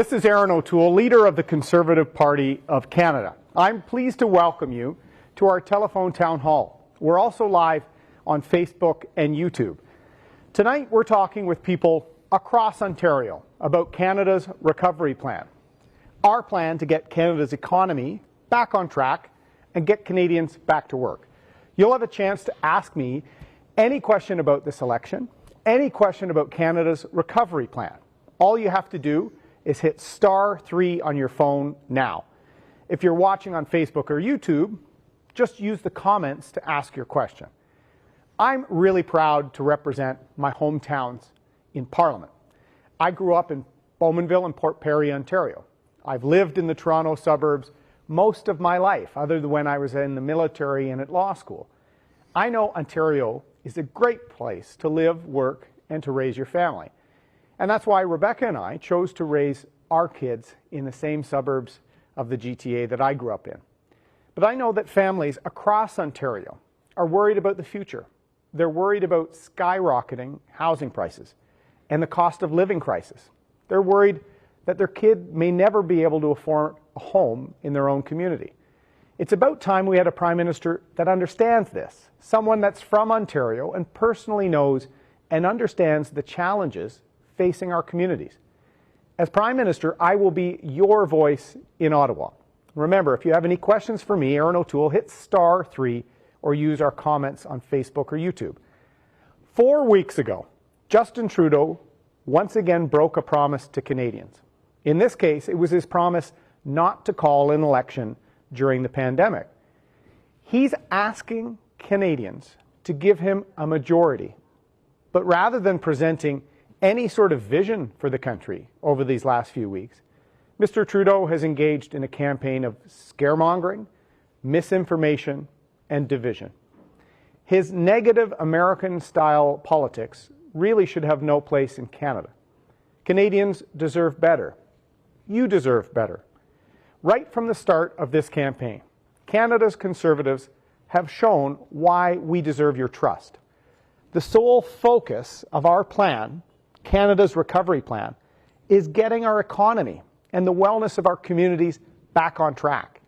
This is Erin O'Toole, leader of the Conservative Party of Canada. I'm pleased to welcome you to our telephone town hall. We're also live on Facebook and YouTube. Tonight we're talking with people across Ontario about Canada's recovery plan. Our plan to get Canada's economy back on track and get Canadians back to work. You'll have a chance to ask me any question about this election, any question about Canada's recovery plan. All you have to do is hit *3 on your phone now. If you're watching on Facebook or YouTube, just use the comments to ask your question. I'm really proud to represent my hometowns in Parliament. I grew up in Bowmanville and Port Perry, Ontario. I've lived in the Toronto suburbs most of my life, other than when I was in the military and at law school. I know Ontario is a great place to live, work, and to raise your family. And that's why Rebecca and I chose to raise our kids in the same suburbs of the GTA that I grew up in. But I know that families across Ontario are worried about the future. They're worried about skyrocketing housing prices and the cost of living crisis. They're worried that their kid may never be able to afford a home in their own community. It's about time we had a Prime Minister that understands this, someone that's from Ontario and personally knows and understands the challenges facing our communities. As Prime Minister, I will be your voice in Ottawa. Remember, if you have any questions for me, Erin O'Toole, hit *3 or use our comments on Facebook or YouTube. 4 weeks ago, Justin Trudeau once again broke a promise to Canadians. In this case, it was his promise not to call an election during the pandemic. He's asking Canadians to give him a majority, but rather than presenting any sort of vision for the country over these last few weeks, Mr. Trudeau has engaged in a campaign of scaremongering, misinformation, and division. His negative American-style politics really should have no place in Canada. Canadians deserve better. You deserve better. Right from the start of this campaign, Canada's Conservatives have shown why we deserve your trust. The sole focus of our plan, Canada's recovery plan, is getting our economy and the wellness of our communities back on track.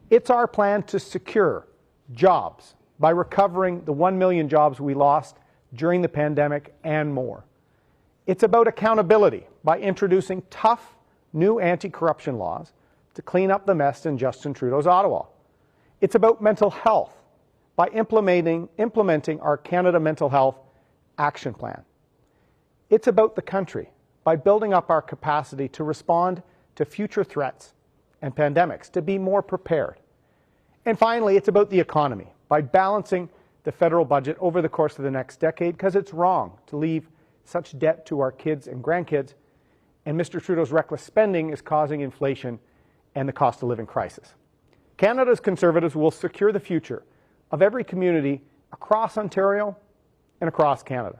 It's our plan to secure jobs by recovering the 1 million jobs we lost during the pandemic and more. It's about accountability by introducing tough new anti-corruption laws to clean up the mess in Justin Trudeau's Ottawa. It's about mental health by implementing our Canada Mental Health Action Plan. It's about the country by building up our capacity to respond to future threats and pandemics, to be more prepared. And finally, it's about the economy by balancing the federal budget over the course of the next decade, because it's wrong to leave such debt to our kids and grandkids, and Mr. Trudeau's reckless spending is causing inflation and the cost of living crisis. Canada's Conservatives will secure the future of every community across Ontario and across Canada.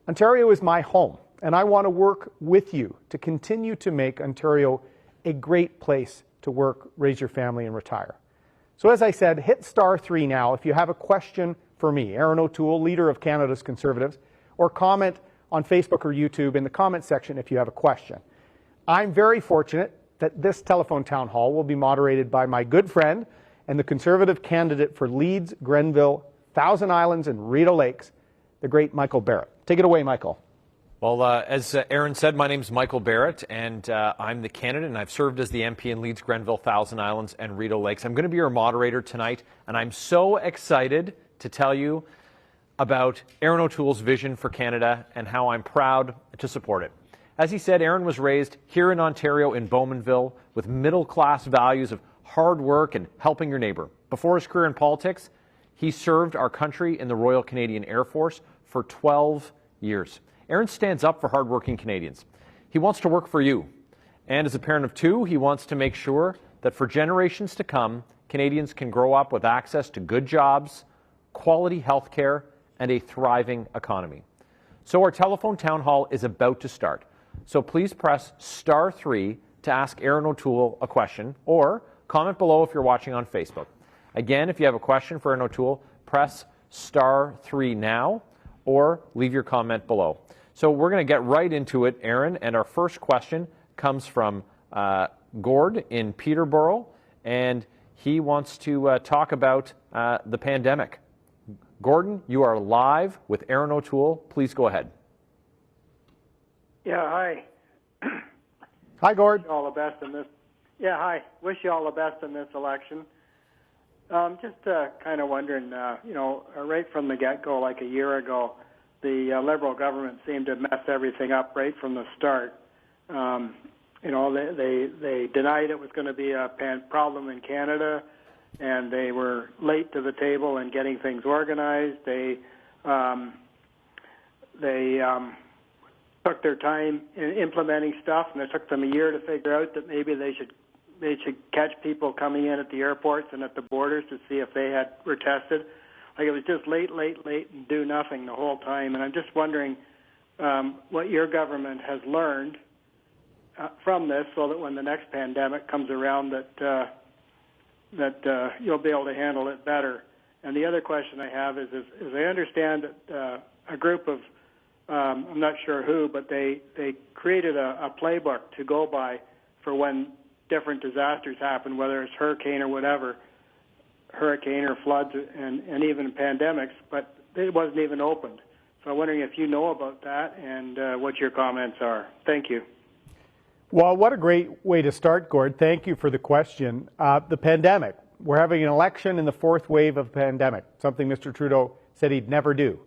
Ontario is my home, and I want to work with you to continue to make Ontario a great place to work, raise your family, and retire. So as I said, hit *3 now if you have a question for me, Erin O'Toole, leader of Canada's Conservatives, or comment on Facebook or YouTube in the comment section if you have a question. I'm very fortunate that this telephone town hall will be moderated by my good friend and the Conservative candidate for Leeds, Grenville, Thousand Islands, and Rideau Lakes, the great Michael Barrett. Take it away, Michael. Well, as Erin said, my name is Michael Barrett, and I'm the candidate, and I've served as the MP in Leeds, Grenville, Thousand Islands, and Rideau Lakes. I'm going to be your moderator tonight, and I'm so excited to tell you about Erin O'Toole's vision for Canada and how I'm proud to support it. As he said, Erin was raised here in Ontario in Bowmanville with middle-class values of hard work and helping your neighbor. Before his career in politics, he served our country in the Royal Canadian Air Force for 12 years. Erin stands up for hardworking Canadians. He wants to work for you. And as a parent of two, he wants to make sure that for generations to come, Canadians can grow up with access to good jobs, quality health care, and a thriving economy. So our telephone town hall is about to start. So please press *3 to ask Erin O'Toole a question, or comment below if you're watching on Facebook. Again, if you have a question for Erin O'Toole, press *3 now, or leave your comment below. So we're going to get right into it, Erin, and our first question comes from Gord in Peterborough, and he wants to talk about the pandemic. Gordon, you are live with Erin O'Toole. Please go ahead. Yeah, hi. Hi, Gord. Wish you all the best in this. Yeah, hi. Wish you all the best in this election. Just kind of wondering, right from the get-go, like a year ago, the Liberal government seemed to mess everything up right from the start. They denied it was going to be a problem in Canada, and they were late to the table in getting things organized. They took their time in implementing stuff, and it took them a year to figure out that maybe they should catch people coming in at the airports and at the borders to see if they were tested. Like, it was just late, and do nothing the whole time. And I'm just wondering what your government has learned from this, so that when the next pandemic comes around, that you'll be able to handle it better. And the other question I have is I understand that a group of I'm not sure who, but they created a playbook to go by for when different disasters happen, whether it's hurricane or whatever, hurricane or floods and even pandemics, but it wasn't even opened. So I'm wondering if you know about that and what your comments are. Thank you. Well, what a great way to start, Gord. Thank you for the question. The pandemic. We're having an election in the fourth wave of the pandemic, something Mr. Trudeau said he'd never do.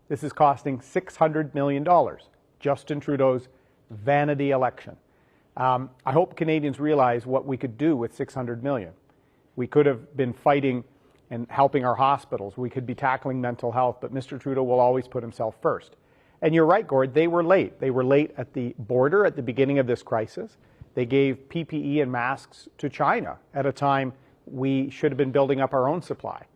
This is costing $600 million, Justin Trudeau's vanity election. I hope Canadians realize what we could do with $600 million. We could have been fighting and helping our hospitals. We could be tackling mental health, but Mr. Trudeau will always put himself first. And you're right, Gord, they were late. They were late at the border at the beginning of this crisis. They gave PPE and masks to China at a time we should have been building up our own supply.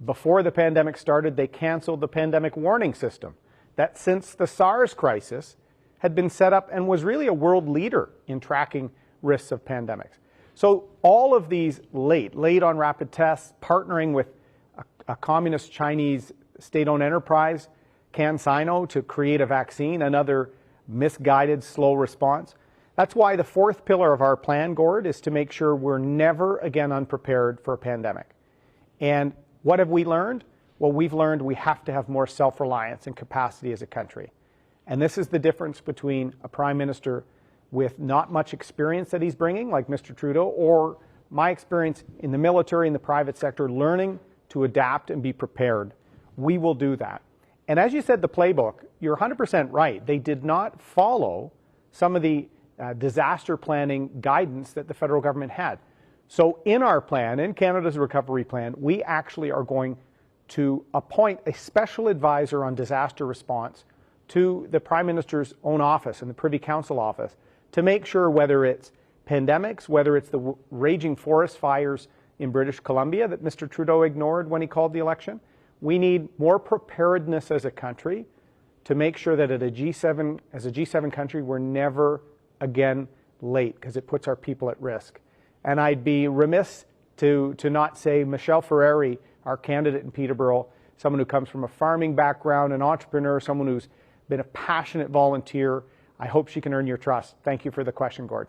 Before the pandemic started, they canceled the pandemic warning system that, since the SARS crisis, had been set up and was really a world leader in tracking risks of pandemics. So all of these late on rapid tests, partnering with a communist Chinese state-owned enterprise, CanSino, to create a vaccine, another misguided, slow response. That's why the fourth pillar of our plan, Gord, is to make sure we're never again unprepared for a pandemic. And what have we learned? Well, we've learned we have to have more self-reliance and capacity as a country. And this is the difference between a prime minister with not much experience that he's bringing, like Mr. Trudeau, or my experience in the military and the private sector, learning to adapt and be prepared. We will do that. And as you said, the playbook, you're 100% right. They did not follow some of the disaster planning guidance that the federal government had. So in our plan, in Canada's recovery plan, we actually are going to appoint a special advisor on disaster response to the Prime Minister's own office and the Privy Council office to make sure, whether it's pandemics, whether it's the raging forest fires in British Columbia that Mr. Trudeau ignored when he called the election, we need more preparedness as a country to make sure that as a G7 country, we're never again late, because it puts our people at risk. And I'd be remiss to not say Michelle Ferreri, our candidate in Peterborough, someone who comes from a farming background, an entrepreneur, someone who's been a passionate volunteer. I hope she can earn your trust. Thank you for the question, Gord.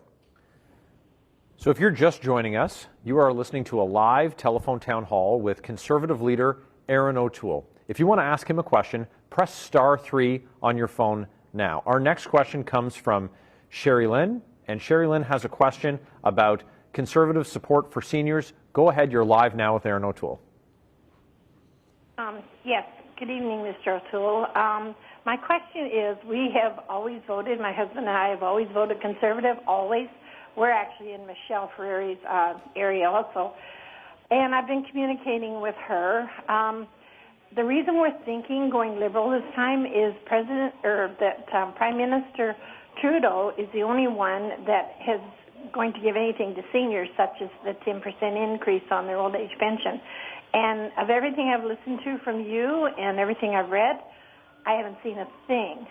So if you're just joining us, you are listening to a live telephone town hall with Conservative leader Erin O'Toole. If you want to ask him a question, press *3 on your phone now. Our next question comes from Sherry Lynn, and Sherry Lynn has a question about Conservative support for seniors. Go ahead, you're live now with Erin O'Toole. Yes, good evening, Mr. O'Toole. My question is, we have always voted, my husband and I have always voted Conservative, always. We're actually in Michelle Ferreri's area also. And I've been communicating with her. The reason we're thinking going Liberal this time is Prime Minister Trudeau is the only one that is going to give anything to seniors, such as the 10% increase on their old age pension. And of everything I've listened to from you and everything I've read, I haven't seen a thing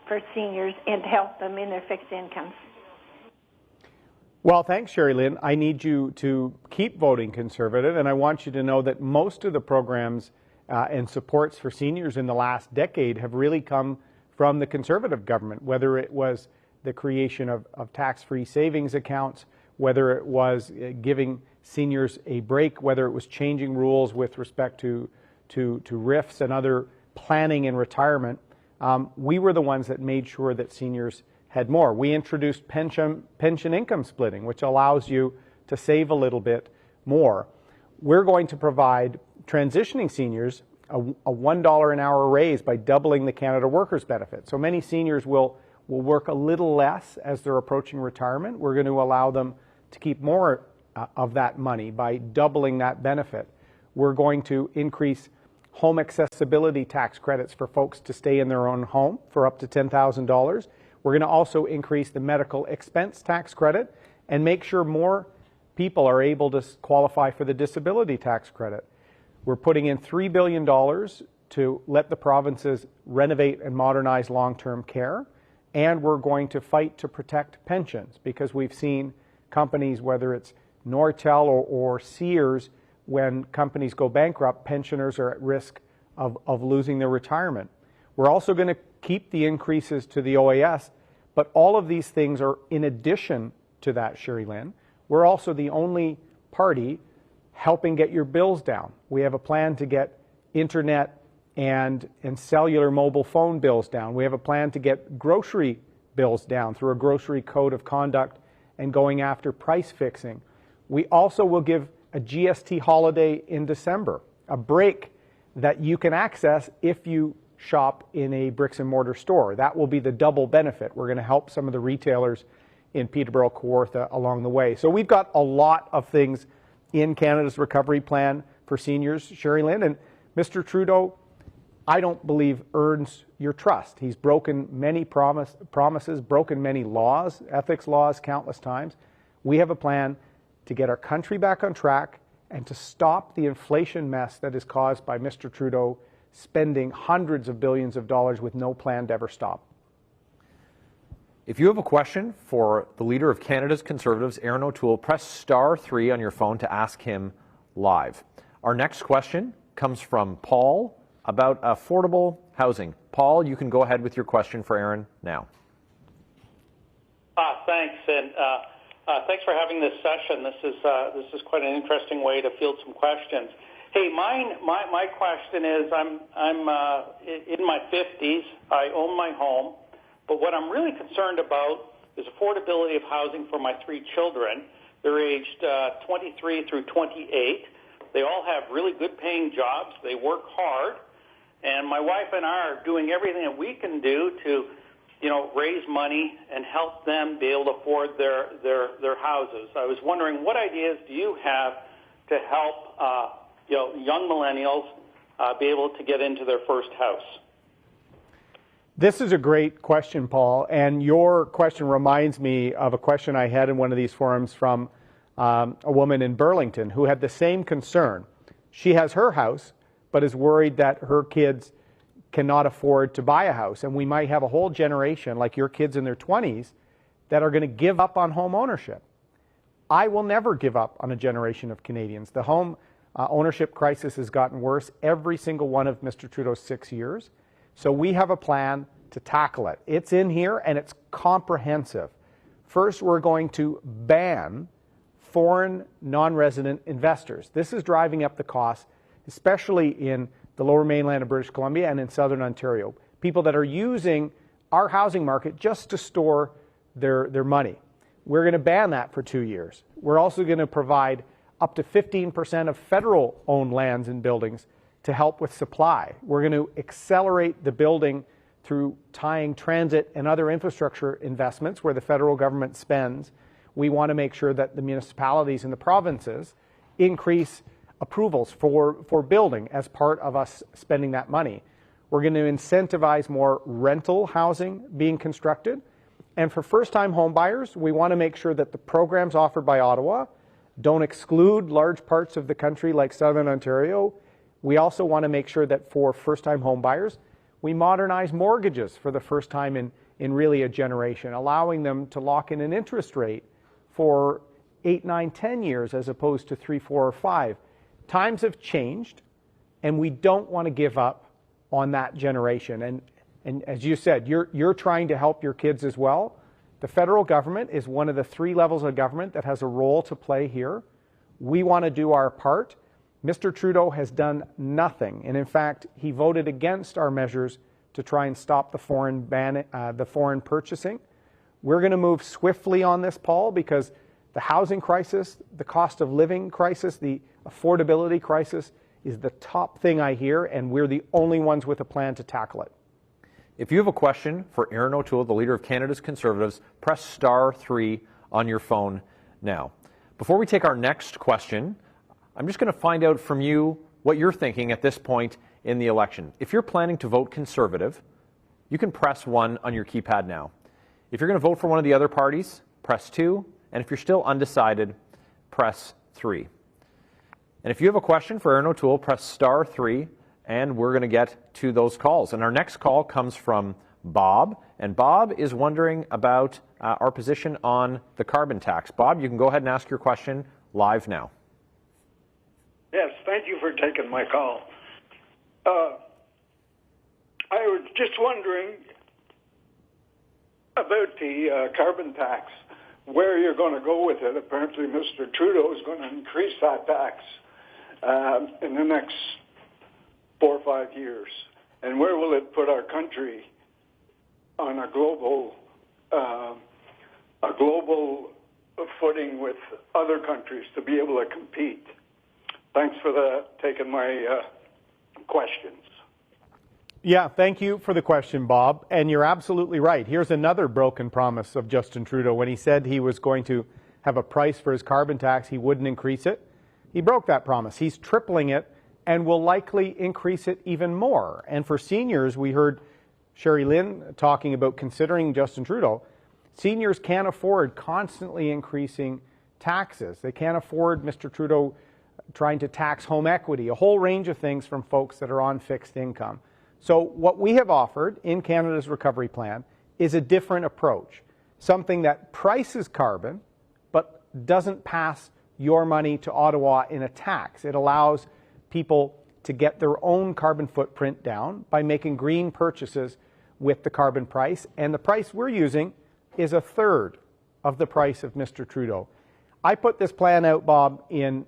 for seniors and to help them in their fixed incomes. Well, thanks, Sherry Lynn. I need you to keep voting Conservative, and I want you to know that most of the programs and supports for seniors in the last decade have really come from the Conservative government, whether it was the creation of tax-free savings accounts, whether it was giving seniors a break, whether it was changing rules with respect to RIFs and other planning in retirement. We were the ones that made sure that seniors had more. We introduced pension income splitting, which allows you to save a little bit more. We're going to provide transitioning seniors a $1 an hour raise by doubling the Canada Workers Benefit. So many seniors will work a little less as they're approaching retirement. We're going to allow them to keep more of that money by doubling that benefit. We're going to increase home accessibility tax credits for folks to stay in their own home for up to $10,000. We're going to also increase the medical expense tax credit and make sure more people are able to qualify for the disability tax credit. We're putting in $3 billion to let the provinces renovate and modernize long-term care, and we're going to fight to protect pensions because we've seen companies, whether it's Nortel or Sears, when companies go bankrupt, pensioners are at risk of losing their retirement. We're also going to keep the increases to the OAS, but all of these things are in addition to that, Sherry Lynn. We're also the only party helping get your bills down. We have a plan to get internet and cellular mobile phone bills down. We have a plan to get grocery bills down through a grocery code of conduct and going after price fixing. We also will give a GST holiday in December, a break that you can access if you shop in a bricks and mortar store. That will be the double benefit. We're going to help some of the retailers in Peterborough, Kawartha along the way. So we've got a lot of things in Canada's recovery plan for seniors, Sherry Lynn, and Mr. Trudeau, I don't believe earns your trust. He's broken many promises, broken many laws, ethics laws, countless times. We have a plan to get our country back on track and to stop the inflation mess that is caused by Mr. Trudeau spending hundreds of billions of dollars with no plan to ever stop. If you have a question for the Leader of Canada's Conservatives, Erin O'Toole, press *3 on your phone to ask him live. Our next question comes from Paul about affordable housing. Paul, you can go ahead with your question for Erin now. Thanks, and thanks for having this session. This is quite an interesting way to field some questions. Hey, my question is, I'm in my 50s. I own my home, but what I'm really concerned about is affordability of housing for my 3 children. They're aged 23 through 28. They all have really good paying jobs. They work hard. And my wife and I are doing everything that we can do to, raise money and help them be able to afford their houses. I was wondering, what ideas do you have to help, young millennials be able to get into their first house? This is a great question, Paul, and your question reminds me of a question I had in one of these forums from a woman in Burlington who had the same concern. She has her house, but is worried that her kids cannot afford to buy a house, and we might have a whole generation, like your kids in their 20s, that are going to give up on home ownership. I will never give up on a generation of Canadians. The home ownership crisis has gotten worse every single one of Mr. Trudeau's 6 years. So we have a plan to tackle it. It's in here and it's comprehensive. First, we're going to ban foreign non-resident investors. This is driving up the cost, especially in the Lower Mainland of British Columbia and in Southern Ontario. People that are using our housing market just to store their money. We're going to ban that for 2 years. We're also going to provide up to 15% of federal-owned lands and buildings to help with supply. We're going to accelerate the building through tying transit and other infrastructure investments where the federal government spends. We want to make sure that the municipalities and the provinces increase approvals for building as part of us spending that money. We're going to incentivize more rental housing being constructed. And for first-time home buyers, we want to make sure that the programs offered by Ottawa don't exclude large parts of the country like Southern Ontario. We also want to make sure that for first-time home buyers, we modernize mortgages for the first time in really a generation, allowing them to lock in an interest rate for 8, 9, 10 years as opposed to 3, 4, or 5. Times have changed, and we don't want to give up on that generation. And as you said, you're trying to help your kids as well. The federal government is one of the 3 levels of government that has a role to play here. We want to do our part. Mr. Trudeau has done nothing, and in fact, he voted against our measures to try and stop the foreign purchasing. We're going to move swiftly on this, Paul, because the housing crisis, the cost of living crisis, the affordability crisis is the top thing I hear, and we're the only ones with a plan to tackle it. If you have a question for Erin O'Toole, the leader of Canada's Conservatives, press *3 on your phone now. Before we take our next question, I'm just going to find out from you what you're thinking at this point in the election. If you're planning to vote Conservative, you can press 1 on your keypad now. If you're going to vote for one of the other parties, press 2. And if you're still undecided, press 3. And if you have a question for Erin O'Toole, press *3, and we're going to get to those calls. And our next call comes from Bob, and Bob is wondering about our position on the carbon tax. Bob, you can go ahead and ask your question live now. Yes, thank you for taking my call. I was just wondering about the carbon tax, where you're going to go with it. Apparently, Mr. Trudeau is going to increase that tax in the next 4 or 5 years. And where will it put our country on a global footing with other countries to be able to compete? Thanks for taking my questions. Yeah, thank you for the question, Bob. And you're absolutely right. Here's another broken promise of Justin Trudeau. When he said he was going to have a price for his carbon tax, he wouldn't increase it. He broke that promise. He's tripling it and will likely increase it even more. And for seniors, we heard Sherry Lynn talking about considering Justin Trudeau. Seniors can't afford constantly increasing taxes. They can't afford Mr. Trudeau trying to tax home equity, a whole range of things from folks that are on fixed income. So what we have offered in Canada's recovery plan is a different approach, something that prices carbon but doesn't pass your money to Ottawa in a tax. It allows people to get their own carbon footprint down by making green purchases with the carbon price, and the price we're using is a third of the price of Mr. Trudeau. I put this plan out, Bob, in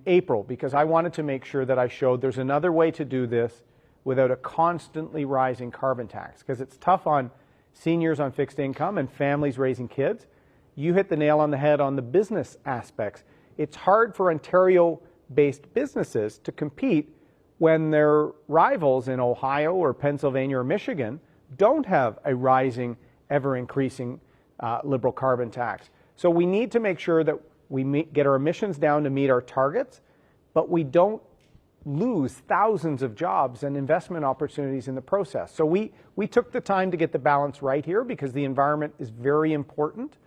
April because I wanted to make sure that I showed there's another way to do this without a constantly rising carbon tax, because it's tough on seniors on fixed income and families raising kids. You hit the nail on the head on the business aspects. It's hard for Ontario-based businesses to compete when their rivals in Ohio or Pennsylvania or Michigan don't have a rising, ever-increasing Liberal carbon tax. So we need to make sure that we get our emissions down to meet our targets, but we don't lose thousands of jobs and investment opportunities in the process. So we took the time to get the balance right here because the environment is very important,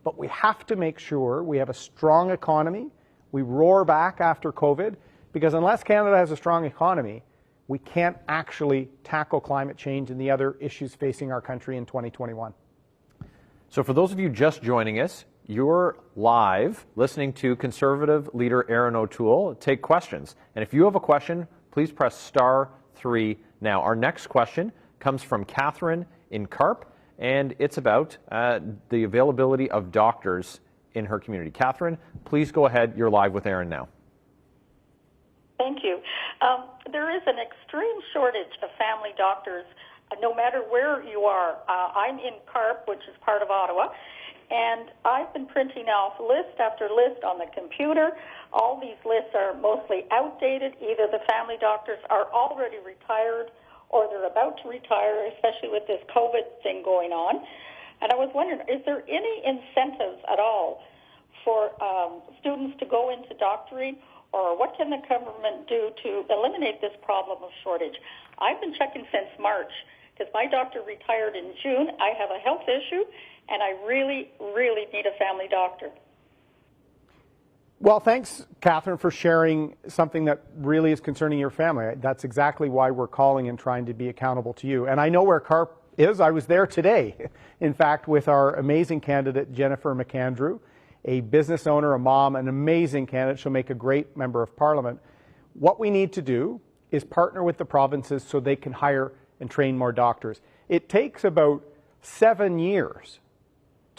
but we have to make sure we have a strong economy. We roar back after COVID, because unless Canada has a strong economy, we can't actually tackle climate change and the other issues facing our country in 2021. So for those of you just joining us, you're live listening to Conservative leader Erin O'Toole take questions. And if you have a question, please press *3 now. Our next question comes from Catherine in Carp, and it's about the availability of doctors in her community. Catherine, please go ahead. You're live with Erin now. Thank you. There is an extreme shortage of family doctors, no matter where you are. I'm in Carp, which is part of Ottawa, and I've been printing off list after list on the computer. All these lists are mostly outdated. Either the family doctors are already retired or they're about to retire, especially with this COVID thing going on. And I was wondering, is there any incentives at all for students to go into doctoring, or what can the government do to eliminate this problem of shortage? I've been checking since March because my doctor retired in June. I have a health issue, and I really, really need a family doctor. Well, thanks, Catherine, for sharing something that really is concerning your family. That's exactly why we're calling and trying to be accountable to you. And I know where CARP is. I was there today, in fact, with our amazing candidate, Jennifer McAndrew, a business owner, a mom, an amazing candidate. She'll make a great member of Parliament. What we need to do is partner with the provinces so they can hire and train more doctors. It takes about 7 years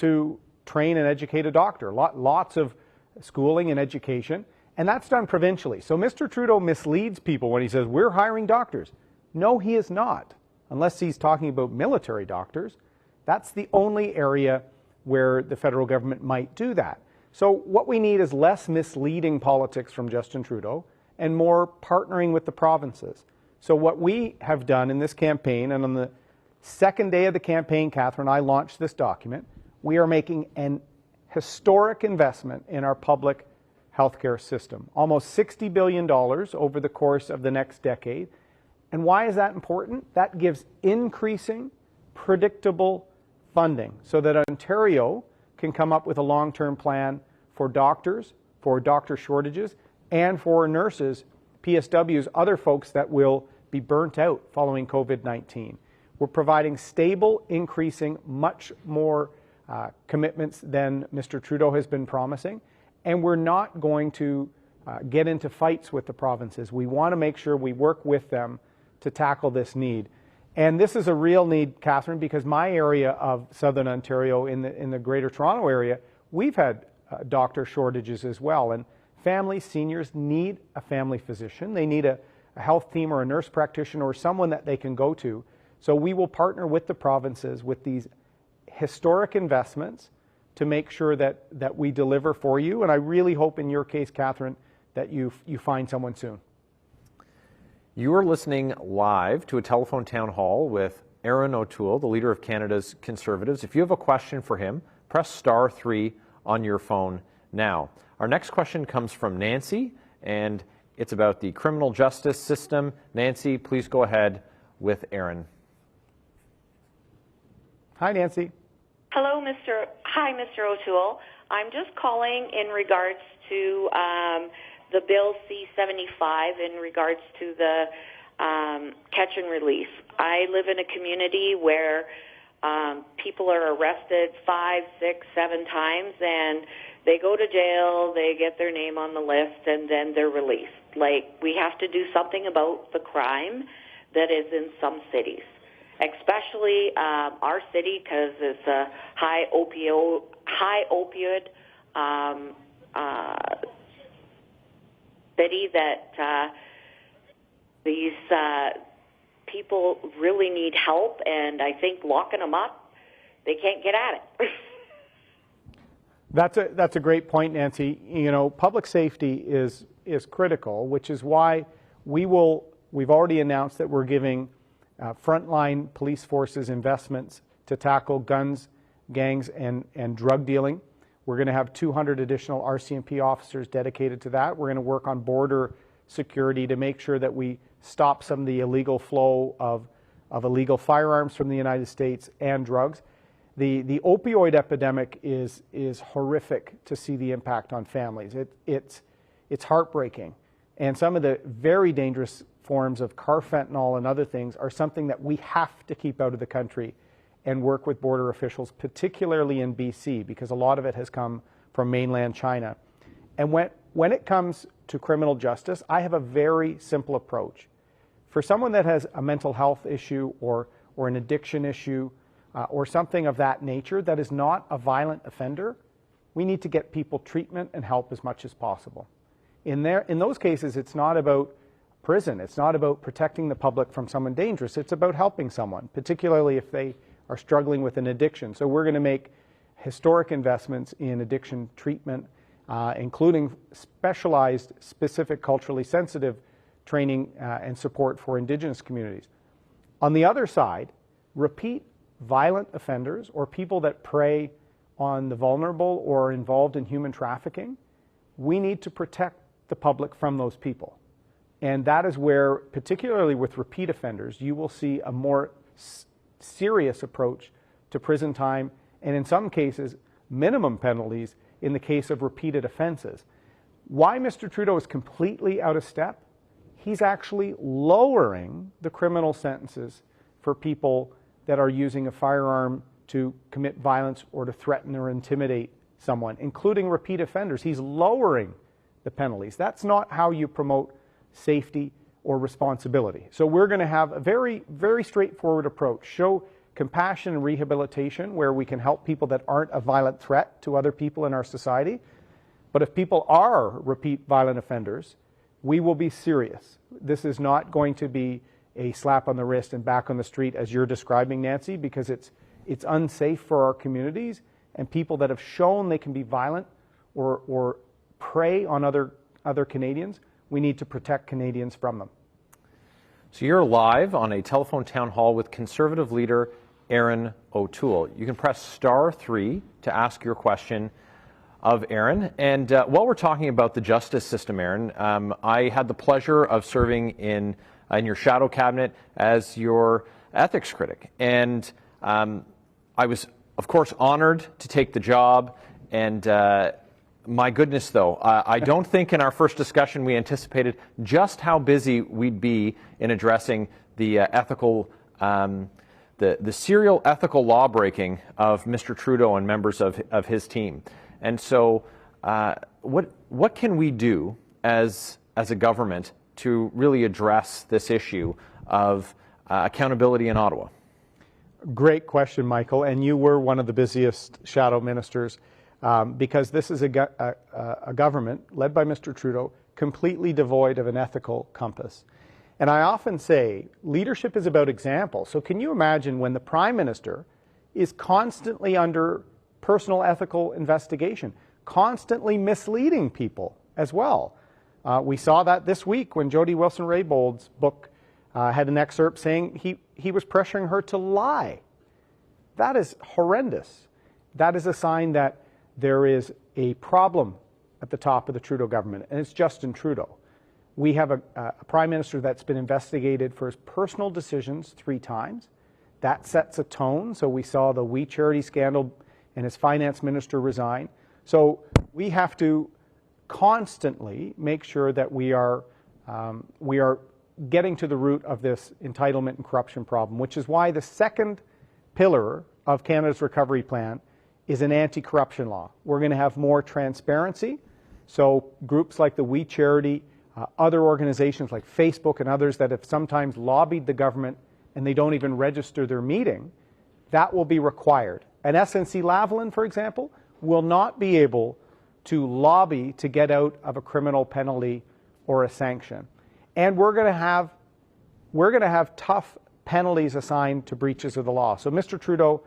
to train and educate a doctor. Lots of schooling and education, and that's done provincially. So Mr. Trudeau misleads people when he says, we're hiring doctors. No, he is not, unless he's talking about military doctors. That's the only area where the federal government might do that. So what we need is less misleading politics from Justin Trudeau and more partnering with the provinces. So what we have done in this campaign, and on the second day of the campaign, Catherine and I launched this document, we are making an historic investment in our public healthcare system, almost $60 billion over the course of the next decade. And why is that important? That gives increasing, predictable funding so that Ontario can come up with a long-term plan for doctors, for doctor shortages, and for nurses, PSWs, other folks that will be burnt out following COVID-19. We're providing stable, increasing, much more commitments than Mr. Trudeau has been promising, and we're not going to get into fights with the provinces. We want to make sure we work with them to tackle this need. And this is a real need, Catherine, because my area of Southern Ontario, in the Greater Toronto area, we've had doctor shortages as well. And families, seniors need a family physician. They need a health team or a nurse practitioner or someone that they can go to. So we will partner with the provinces with these historic investments to make sure that we deliver for you. And I really hope in your case, Catherine, that you find someone soon. You are listening live to a telephone town hall with Erin O'Toole, the leader of Canada's Conservatives. If you have a question for him, press *3 on your phone now. Our next question comes from Nancy, and it's about the criminal justice system. Nancy, please go ahead with Erin. Hi, Nancy. Hello, Mr. O'Toole. I'm just calling in regards to the Bill C-75 in regards to the catch and release. I live in a community where people are arrested 5, 6, 7 times, and they go to jail, they get their name on the list, and then they're released. Like, we have to do something about the crime that is in some cities, especially our city, because it's a high opioid city that these people really need help, and I think locking them up, they can't get at it. That's a great point, Nancy. You know, public safety is critical, which is why we've already announced that we're giving frontline police forces investments to tackle guns, gangs, and drug dealing. We're going to have 200 additional RCMP officers dedicated to that. We're going to work on border security to make sure that we stop some of the illegal flow of illegal firearms from the United States and drugs. The opioid epidemic is horrific to see the impact on families. It's heartbreaking. And some of the very dangerous forms of carfentanil and other things are something that we have to keep out of the country and work with border officials, particularly in BC, because a lot of it has come from mainland China. And when it comes to criminal justice, I have a very simple approach. For someone that has a mental health issue or an addiction issue or something of that nature that is not a violent offender, we need to get people treatment and help as much as possible. In those cases, it's not about prison. It's not about protecting the public from someone dangerous. It's about helping someone, particularly if they are struggling with an addiction. So we're going to make historic investments in addiction treatment, including specialized, specific, culturally sensitive training and support for Indigenous communities. On the other side, repeat violent offenders or people that prey on the vulnerable or are involved in human trafficking, we need to protect the public from those people. And that is where, particularly with repeat offenders, you will see a more serious approach to prison time, and in some cases, minimum penalties in the case of repeated offenses. Why Mr. Trudeau is completely out of step? He's actually lowering the criminal sentences for people that are using a firearm to commit violence or to threaten or intimidate someone, including repeat offenders. He's lowering the penalties. That's not how you promote safety or responsibility. So we're going to have a very, very straightforward approach. Show compassion and rehabilitation, where we can help people that aren't a violent threat to other people in our society. But if people are repeat violent offenders, we will be serious. This is not going to be a slap on the wrist and back on the street, as you're describing, Nancy, because it's unsafe for our communities, and people that have shown they can be violent or prey on other Canadians, we need to protect Canadians from them. So you're live on a telephone town hall with Conservative leader Erin O'Toole. You can press *3 to ask your question of Erin. And while we're talking about the justice system, Erin, I had the pleasure of serving in your shadow cabinet as your ethics critic. And I was, of course, honored to take the job. And my goodness, though, I don't think in our first discussion we anticipated just how busy we'd be in addressing the ethical, the serial ethical law breaking of Mr. Trudeau and members of his team. And so, what can we do as a government to really address this issue of accountability in Ottawa? Great question, Michael. And you were one of the busiest shadow ministers. Because this is a government led by Mr. Trudeau, completely devoid of an ethical compass. And I often say leadership is about example. So can you imagine when the Prime Minister is constantly under personal ethical investigation, constantly misleading people as well? We saw that this week when Jody Wilson-Raybould's book had an excerpt saying he was pressuring her to lie. That is horrendous. That is a sign that there is a problem at the top of the Trudeau government, and it's Justin Trudeau. We have a Prime Minister that's been investigated for his personal decisions 3 times. That sets a tone. So we saw the We Charity scandal and his finance minister resign. So we have to constantly make sure that we are getting to the root of this entitlement and corruption problem, which is why the second pillar of Canada's recovery plan is an anti-corruption law. We're going to have more transparency. So groups like the We Charity, other organizations like Facebook and others that have sometimes lobbied the government and they don't even register their meeting, that will be required. And SNC-Lavalin, for example, will not be able to lobby to get out of a criminal penalty or a sanction. And we're going to have tough penalties assigned to breaches of the law. So Mr. Trudeau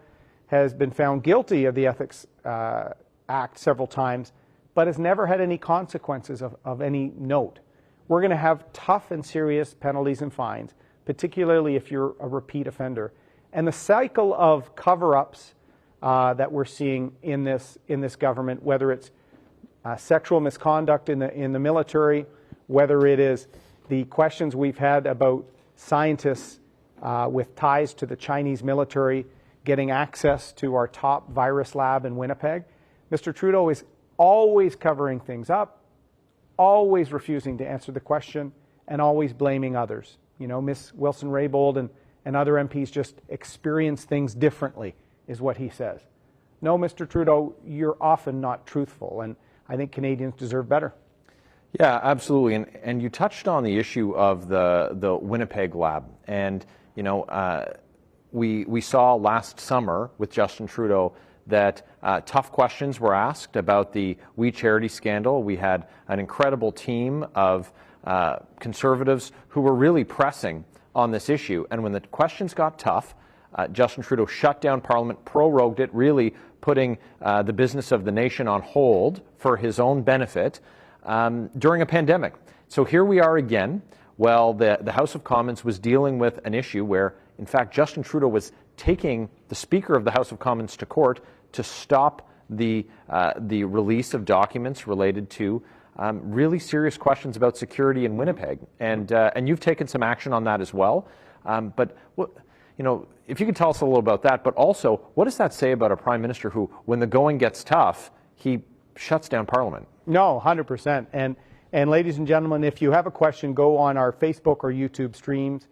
has been found guilty of the Ethics Act several times, but has never had any consequences of any note. We're going to have tough and serious penalties and fines, particularly if you're a repeat offender. And the cycle of cover-ups that we're seeing in this government, whether it's sexual misconduct in the military, whether it is the questions we've had about scientists with ties to the Chinese military getting access to our top virus lab in Winnipeg. Mr. Trudeau is always covering things up, always refusing to answer the question, and always blaming others. You know, Ms. Wilson-Raybould and other MPs just experience things differently, is what he says. No, Mr. Trudeau, you're often not truthful, and I think Canadians deserve better. Yeah, absolutely. And you touched on the issue of the Winnipeg lab. And, you know, we saw last summer with Justin Trudeau that tough questions were asked about the We Charity scandal. We had an incredible team of Conservatives who were really pressing on this issue. And when the questions got tough, Justin Trudeau shut down Parliament, prorogued it, really putting the business of the nation on hold for his own benefit during a pandemic. So here we are again. Well, the House of Commons was dealing with an issue where, in fact, Justin Trudeau was taking the Speaker of the House of Commons to court to stop the release of documents related to really serious questions about security in Winnipeg. And you've taken some action on that as well. But you know, if you could tell us a little about that, but also, what does that say about a Prime Minister who, when the going gets tough, he shuts down Parliament? No, 100%. And ladies and gentlemen, if you have a question, go on our Facebook or YouTube streams.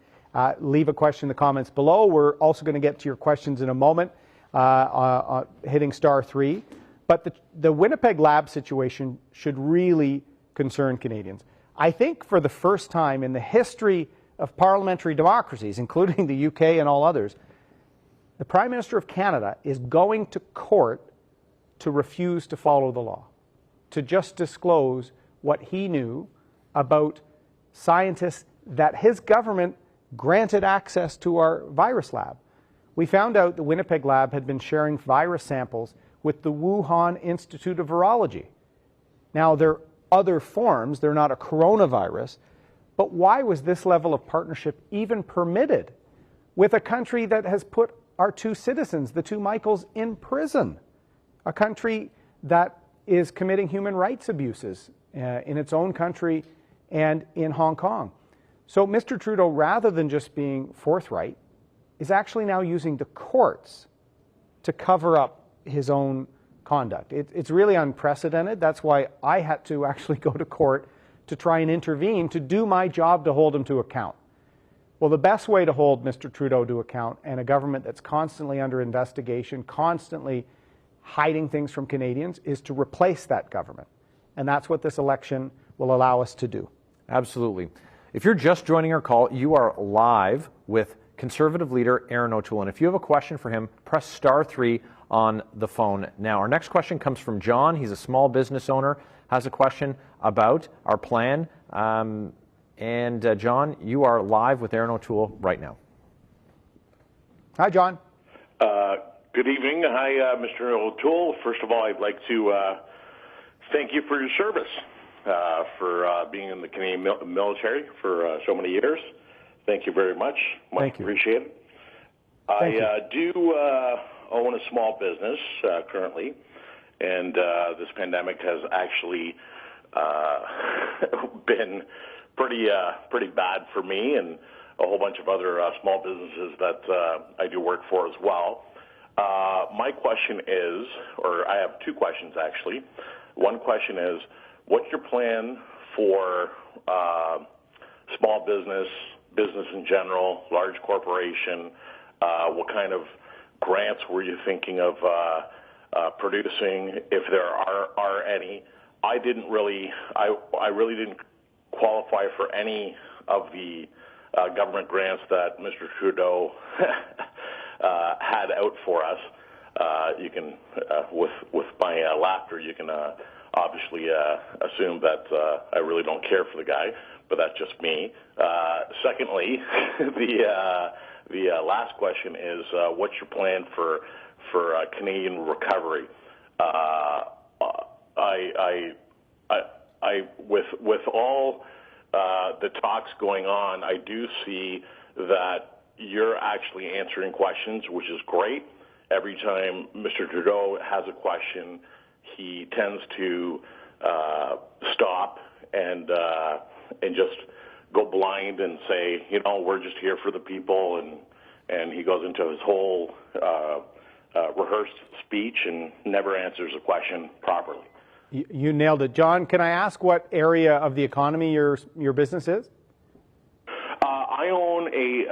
Leave a question in the comments below. We're also going to get to your questions in a moment, hitting *3. But the Winnipeg lab situation should really concern Canadians. I think for the first time in the history of parliamentary democracies, including the UK and all others, the Prime Minister of Canada is going to court to refuse to follow the law, to just disclose what he knew about scientists that his government granted access to our virus lab. We found out the Winnipeg lab had been sharing virus samples with the Wuhan Institute of Virology. Now, they're other forms, they're not a coronavirus, but why was this level of partnership even permitted with a country that has put our two citizens, the two Michaels, in prison? A country that is committing human rights abuses in its own country and in Hong Kong. So Mr. Trudeau, rather than just being forthright, is actually now using the courts to cover up his own conduct. It's really unprecedented. That's why I had to actually go to court to try and intervene to do my job to hold him to account. Well, the best way to hold Mr. Trudeau to account, and a government that's constantly under investigation, constantly hiding things from Canadians, is to replace that government. And that's what this election will allow us to do. Absolutely. If you're just joining our call, you are live with Conservative leader Erin O'Toole. And if you have a question for him, press *3 on the phone now. Our next question comes from John. He's a small business owner, has a question about our plan. John, you are live with Erin O'Toole right now. Hi, John. Good evening. Hi, Mr. O'Toole. First of all, I'd like to thank you for your service, for being in the Canadian military for so many years. Thank you very much. Much appreciated. I do own a small business currently, and this pandemic has actually been pretty bad for me and a whole bunch of other small businesses that I do work for as well. My question is, or I have two questions actually. One question is, what's your plan for small business in general, large corporation? What kind of grants were you thinking of producing, if there are any? I really didn't qualify for any of the government grants that Mr. Trudeau had out for us. You can, with my laughter, you can obviously assume that I really don't care for the guy, but that's just me. Secondly, the last question is, what's your plan for Canadian recovery? With all the talks going on, I do see that you're actually answering questions, which is great. Every time Mr. Trudeau has a question, he tends to stop and just go blind and say, we're just here for the people, and he goes into his whole rehearsed speech and never answers a question properly. You nailed it. John, can I ask what area of the economy your business is? I own a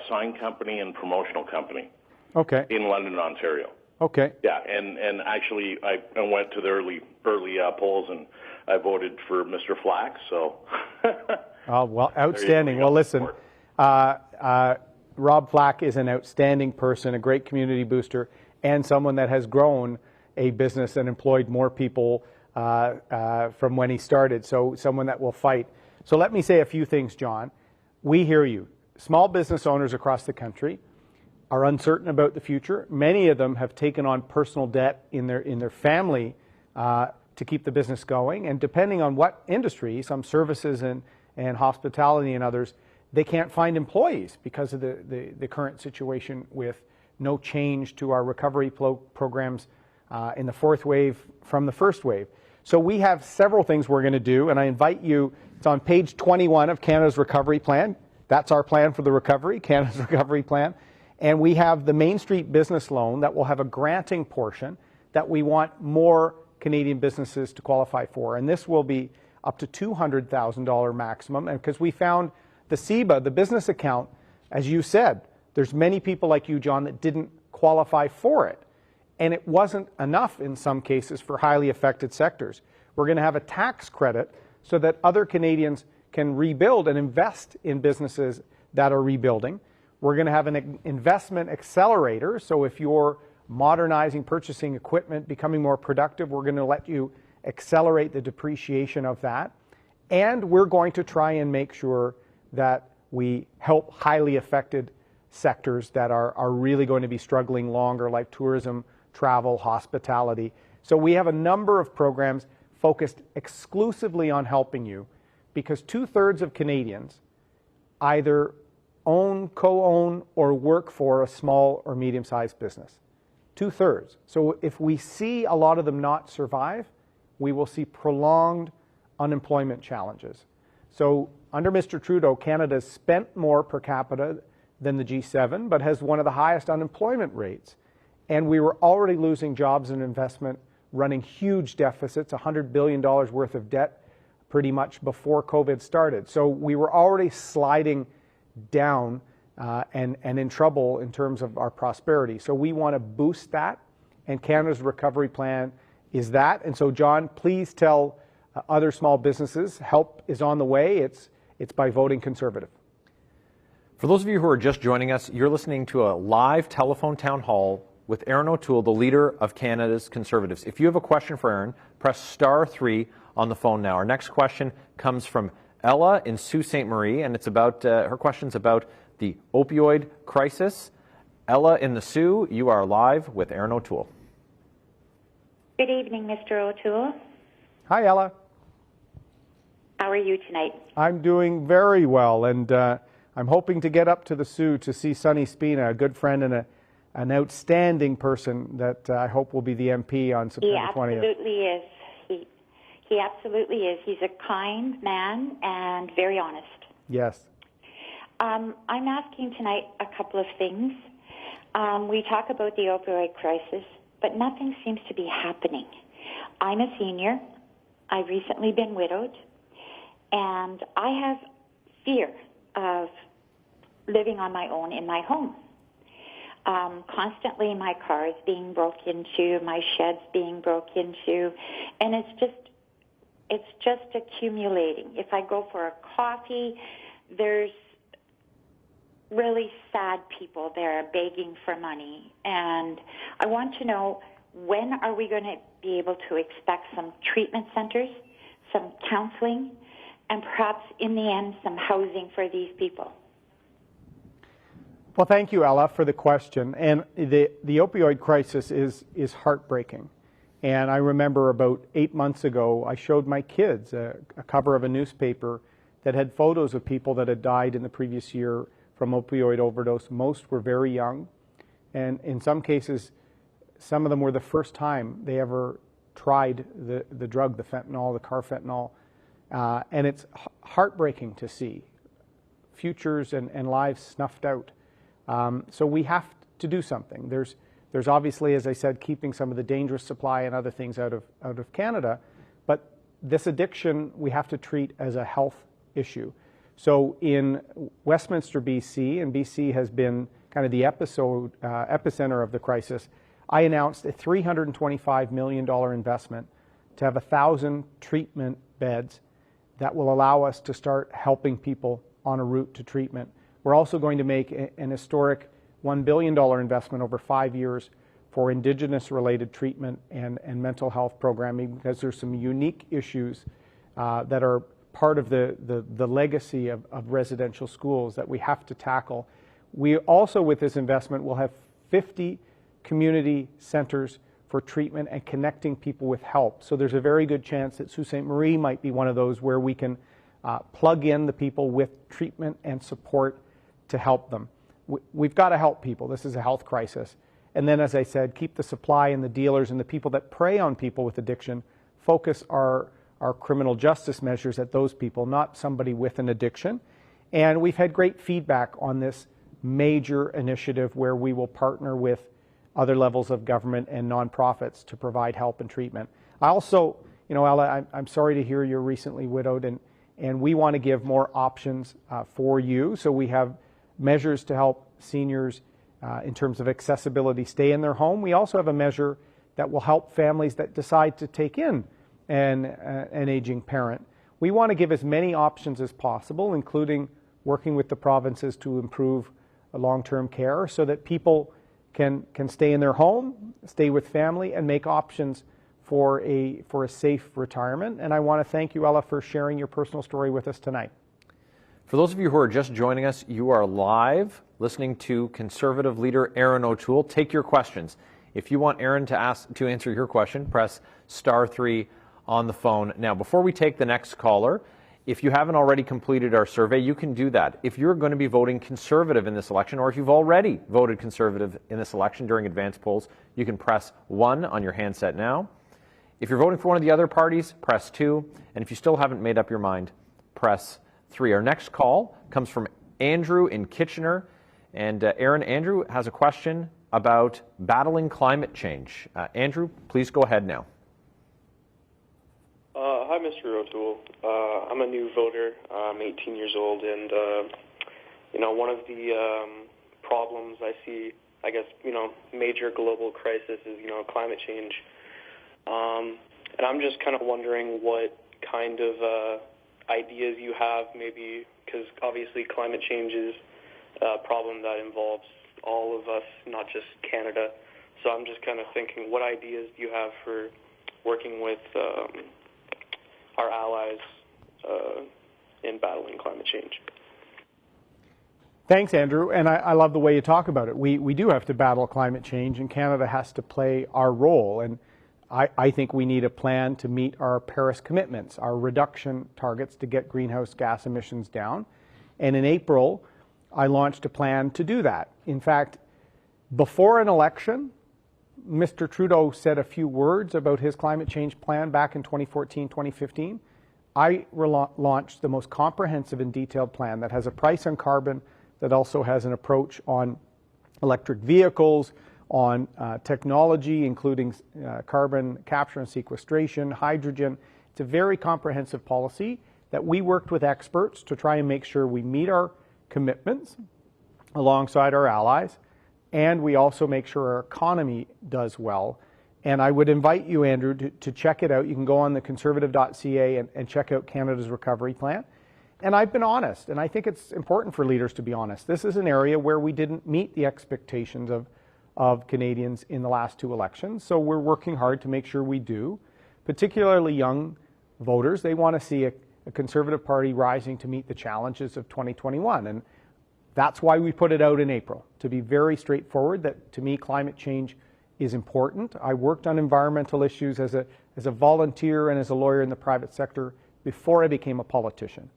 sign company and promotional company. Okay. In London, Ontario. Okay. Yeah, and actually I went to the early polls and I voted for Mr. Flack. So. Oh well, outstanding. Well, listen, Rob Flack is an outstanding person, a great community booster, and someone that has grown a business and employed more people from when he started. So someone that will fight. So let me say a few things, John. We hear you. Small business owners across the country are uncertain about the future. Many of them have taken on personal debt in their family to keep the business going. And depending on what industry, some services and hospitality and others, they can't find employees because of the current situation with no change to our recovery programs in the fourth wave from the first wave. So we have several things we're going to do, and I invite you, it's on page 21 of Canada's Recovery Plan. That's our plan for the recovery, Canada's Recovery Plan. And we have the Main Street Business Loan that will have a granting portion that we want more Canadian businesses to qualify for. And this will be up to $200,000 maximum. And because we found the CEBA, the business account, as you said, there's many people like you, John, that didn't qualify for it. And it wasn't enough in some cases for highly affected sectors. We're going to have a tax credit so that other Canadians can rebuild and invest in businesses that are rebuilding. We're going to have an investment accelerator. So if you're modernizing, purchasing equipment, becoming more productive, we're going to let you accelerate the depreciation of that. And we're going to try and make sure that we help highly affected sectors that are really going to be struggling longer, like tourism, travel, hospitality. So we have a number of programs focused exclusively on helping you, because 2/3 of Canadians either own, co-own, or work for a small or medium-sized business. 2/3. So if we see a lot of them not survive, we will see prolonged unemployment challenges. So under Mr. Trudeau, Canada's spent more per capita than the G7, but has one of the highest unemployment rates. And we were already losing jobs and investment, running huge deficits, $100 billion worth of debt pretty much before COVID started. So we were already sliding down and in trouble in terms of our prosperity. So we want to boost that, and Canada's recovery plan is that. And so, John, please tell other small businesses help is on the way. It's by voting Conservative. For those of you who are just joining us, you're listening to a live telephone town hall with Erin O'Toole, the leader of Canada's Conservatives. If you have a question for Erin, press *3 on the phone now. Our next question comes from Ella in Sault Ste. Marie, and it's about her question's about the opioid crisis. Ella in the Sioux, you are live with Erin O'Toole. Good evening, Mr. O'Toole. Hi, Ella. How are you tonight? I'm doing very well, and I'm hoping to get up to the Sioux to see Sonny Spina, a good friend and an outstanding person that I hope will be the MP on September 20th. He absolutely is. He absolutely is. He's a kind man and very honest. Yes. I'm asking tonight a couple of things. We talk about the opioid crisis, but nothing seems to be happening. I'm a senior. I've recently been widowed, and I have fear of living on my own in my home. Constantly my car is being broke into, my shed's being broke into, and it's just accumulating. If I go for a coffee, there's really sad people there begging for money. And I want to know, when are we going to be able to expect some treatment centers, some counseling, and perhaps in the end some housing for these people? Well, thank you, Ella, for the question. And the opioid crisis is heartbreaking. And I remember about 8 months ago, I showed my kids a cover of a newspaper that had photos of people that had died in the previous year from opioid overdose. Most were very young. And in some cases, some of them were the first time they ever tried the drug, the fentanyl, the carfentanil. And it's heartbreaking to see futures and lives snuffed out. So we have to do something. There's obviously, as I said, keeping some of the dangerous supply and other things out of Canada, but this addiction we have to treat as a health issue. So in Westminster, BC, and BC has been kind of the epicenter of the crisis, I announced a $325 million investment to have 1,000 treatment beds that will allow us to start helping people on a route to treatment. We're also going to make an historic $1 billion investment over 5 years for Indigenous-related treatment and mental health programming, because there's some unique issues that are part of the legacy of residential schools that we have to tackle. We also, with this investment, will have 50 community centers for treatment and connecting people with help. So there's a very good chance that Sault Ste. Marie might be one of those where we can plug in the people with treatment and support to help them. We've got to help people. This is a health crisis. And then, as I said, keep the supply and the dealers and the people that prey on people with addiction, focus our criminal justice measures at those people, not somebody with an addiction. And we've had great feedback on this major initiative where we will partner with other levels of government and nonprofits to provide help and treatment. I also, Ella, I'm sorry to hear you're recently widowed, and we want to give more options for you. So we have measures to help seniors in terms of accessibility stay in their home. We also have a measure that will help families that decide to take in an aging parent. We want to give as many options as possible, including working with the provinces to improve long-term care so that people can stay in their home, stay with family, and make options for a safe retirement. And I want to thank you, Ella, for sharing your personal story with us tonight. For those of you who are just joining us, you are live listening to Conservative leader Erin O'Toole take your questions. If you want Erin to answer your question, press *3 on the phone. Now, before we take the next caller, if you haven't already completed our survey, you can do that. If you're going to be voting Conservative in this election, or if you've already voted Conservative in this election during advance polls, you can press 1 on your handset now. If you're voting for one of the other parties, press 2. And if you still haven't made up your mind, press 3. Our next call comes from Andrew in Kitchener. And Andrew has a question about battling climate change. Andrew, please go ahead now. Hi, Mr. O'Toole. I'm a new voter. I'm 18 years old, and one of the problems I see, I guess, major global crisis is, climate change. And I'm just kind of wondering what kind of ideas you have, maybe, because obviously climate change is a problem that involves all of us, not just Canada. So I'm just kind of thinking, what ideas do you have for working with our allies in battling climate change? Thanks, Andrew, and I love the way you talk about it. We do have to battle climate change, and Canada has to play our role. And I think we need a plan to meet our Paris commitments, our reduction targets to get greenhouse gas emissions down. And in April, I launched a plan to do that. In fact, before an election, Mr. Trudeau said a few words about his climate change plan back in 2014, 2015. I launched the most comprehensive and detailed plan that has a price on carbon, that also has an approach on electric vehicles, on technology, including carbon capture and sequestration, hydrogen. It's a very comprehensive policy that we worked with experts to try and make sure we meet our commitments alongside our allies, and we also make sure our economy does well. And I would invite you, Andrew, to check it out. You can go on the conservative.ca and check out Canada's recovery plan. And I've been honest, and I think it's important for leaders to be honest. This is an area where we didn't meet the expectations of Canadians in the last 2 elections, so we're working hard to make sure we do. Particularly young voters, they want to see a Conservative Party rising to meet the challenges of 2021, and that's why we put it out in April, to be very straightforward that, to me, climate change is important. I worked on environmental issues as a volunteer and as a lawyer in the private sector before I became a politician.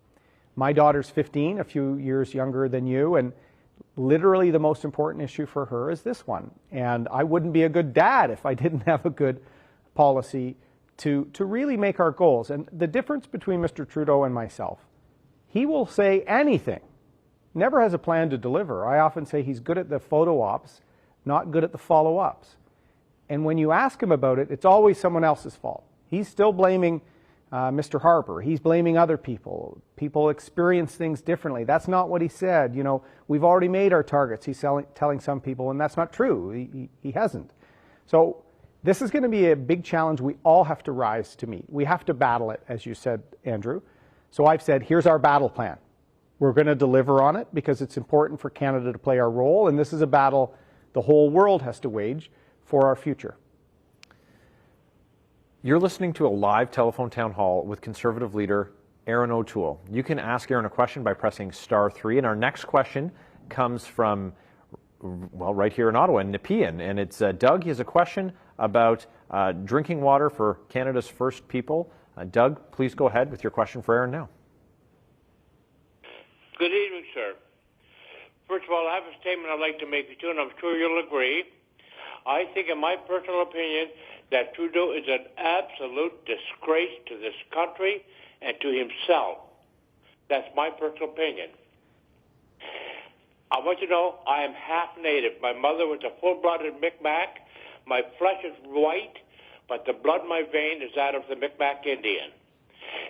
My daughter's 15, a few years younger than you, and literally the most important issue for her is this one. And I wouldn't be a good dad if I didn't have a good policy to really make our goals. And the difference between Mr. Trudeau and myself, he will say anything, never has a plan to deliver. I often say he's good at the photo ops, not good at the follow-ups. And when you ask him about it, it's always someone else's fault. He's still blaming Mr. Harper. He's blaming other people. People experience things differently. That's not what he said. We've already made our targets, he's telling some people, and that's not true. He hasn't. So this is going to be a big challenge we all have to rise to meet. We have to battle it, as you said, Andrew. So I've said, here's our battle plan. We're going to deliver on it because it's important for Canada to play our role, and this is a battle the whole world has to wage for our future. You're listening to a live telephone town hall with Conservative leader Erin O'Toole. You can ask Erin a question by pressing *3, and our next question comes from, well, right here in Ottawa, in Nepean, and it's Doug. He has a question about drinking water for Canada's first people. Doug, please go ahead with your question for Erin now. Good evening, sir. First of all, I have a statement I'd like to make to you, and I'm sure you'll agree. I think, in my personal opinion, that Trudeau is an absolute disgrace to this country and to himself. That's my personal opinion. I want you to know I am half Native. My mother was a full-blooded Mi'kmaq. My flesh is white, but the blood in my vein is that of the Mi'kmaq Indian.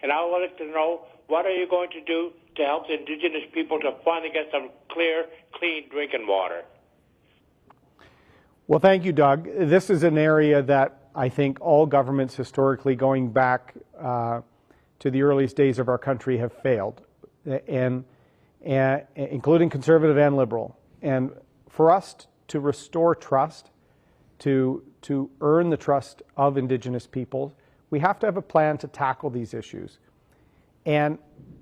And I would like to know, what are you going to do to help the Indigenous people to finally get some clear, clean drinking water? Well, thank you, Doug. This is an area that I think all governments historically, going back to the earliest days of our country, have failed, and including Conservative and Liberal. And for us to restore trust, to earn the trust of Indigenous peoples, we have to have a plan to tackle these issues. And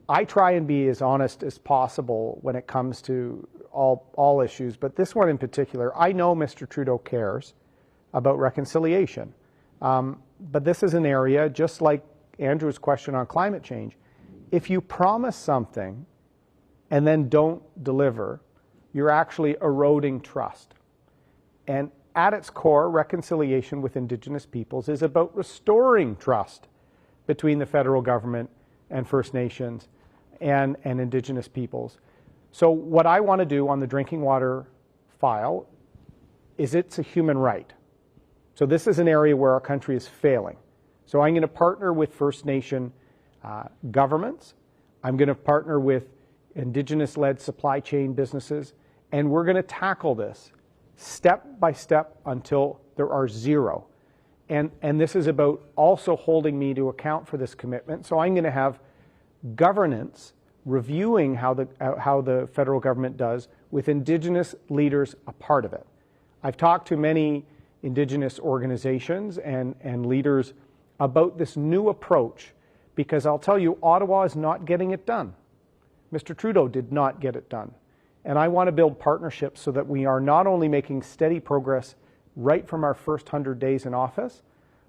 I try and be as honest as possible when it comes to all issues, but this one in particular, I know Mr. Trudeau cares about reconciliation. But this is an area, just like Andrew's question on climate change, if you promise something and then don't deliver, you're actually eroding trust. And at its core, reconciliation with Indigenous peoples is about restoring trust between the federal government and First Nations and Indigenous peoples. So what I want to do on the drinking water file is it's a human right. So this is an area where our country is failing. So I'm going to partner with First Nation governments. I'm going to partner with Indigenous-led supply chain businesses, and we're going to tackle this step by step until there are zero. And this is about also holding me to account for this commitment. So I'm going to have governance reviewing how the federal government does with Indigenous leaders a part of it. I've talked to many Indigenous organizations and leaders about this new approach, because I'll tell you, Ottawa is not getting it done. Mr. Trudeau did not get it done. And I want to build partnerships so that we are not only making steady progress right from our first 100 days in office,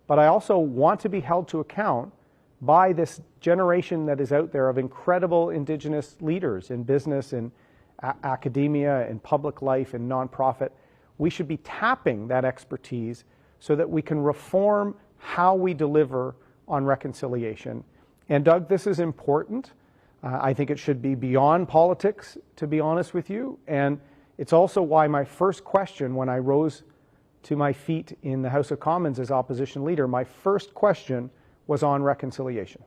but I also want to be held to account by this generation that is out there of incredible Indigenous leaders in business, in academia, in public life, in nonprofit. We should be tapping that expertise so that we can reform how we deliver on reconciliation. And Doug, this is important. I think it should be beyond politics, to be honest with you. And it's also why my first question when I rose to my feet in the House of Commons as opposition leader, my first question was on reconciliation.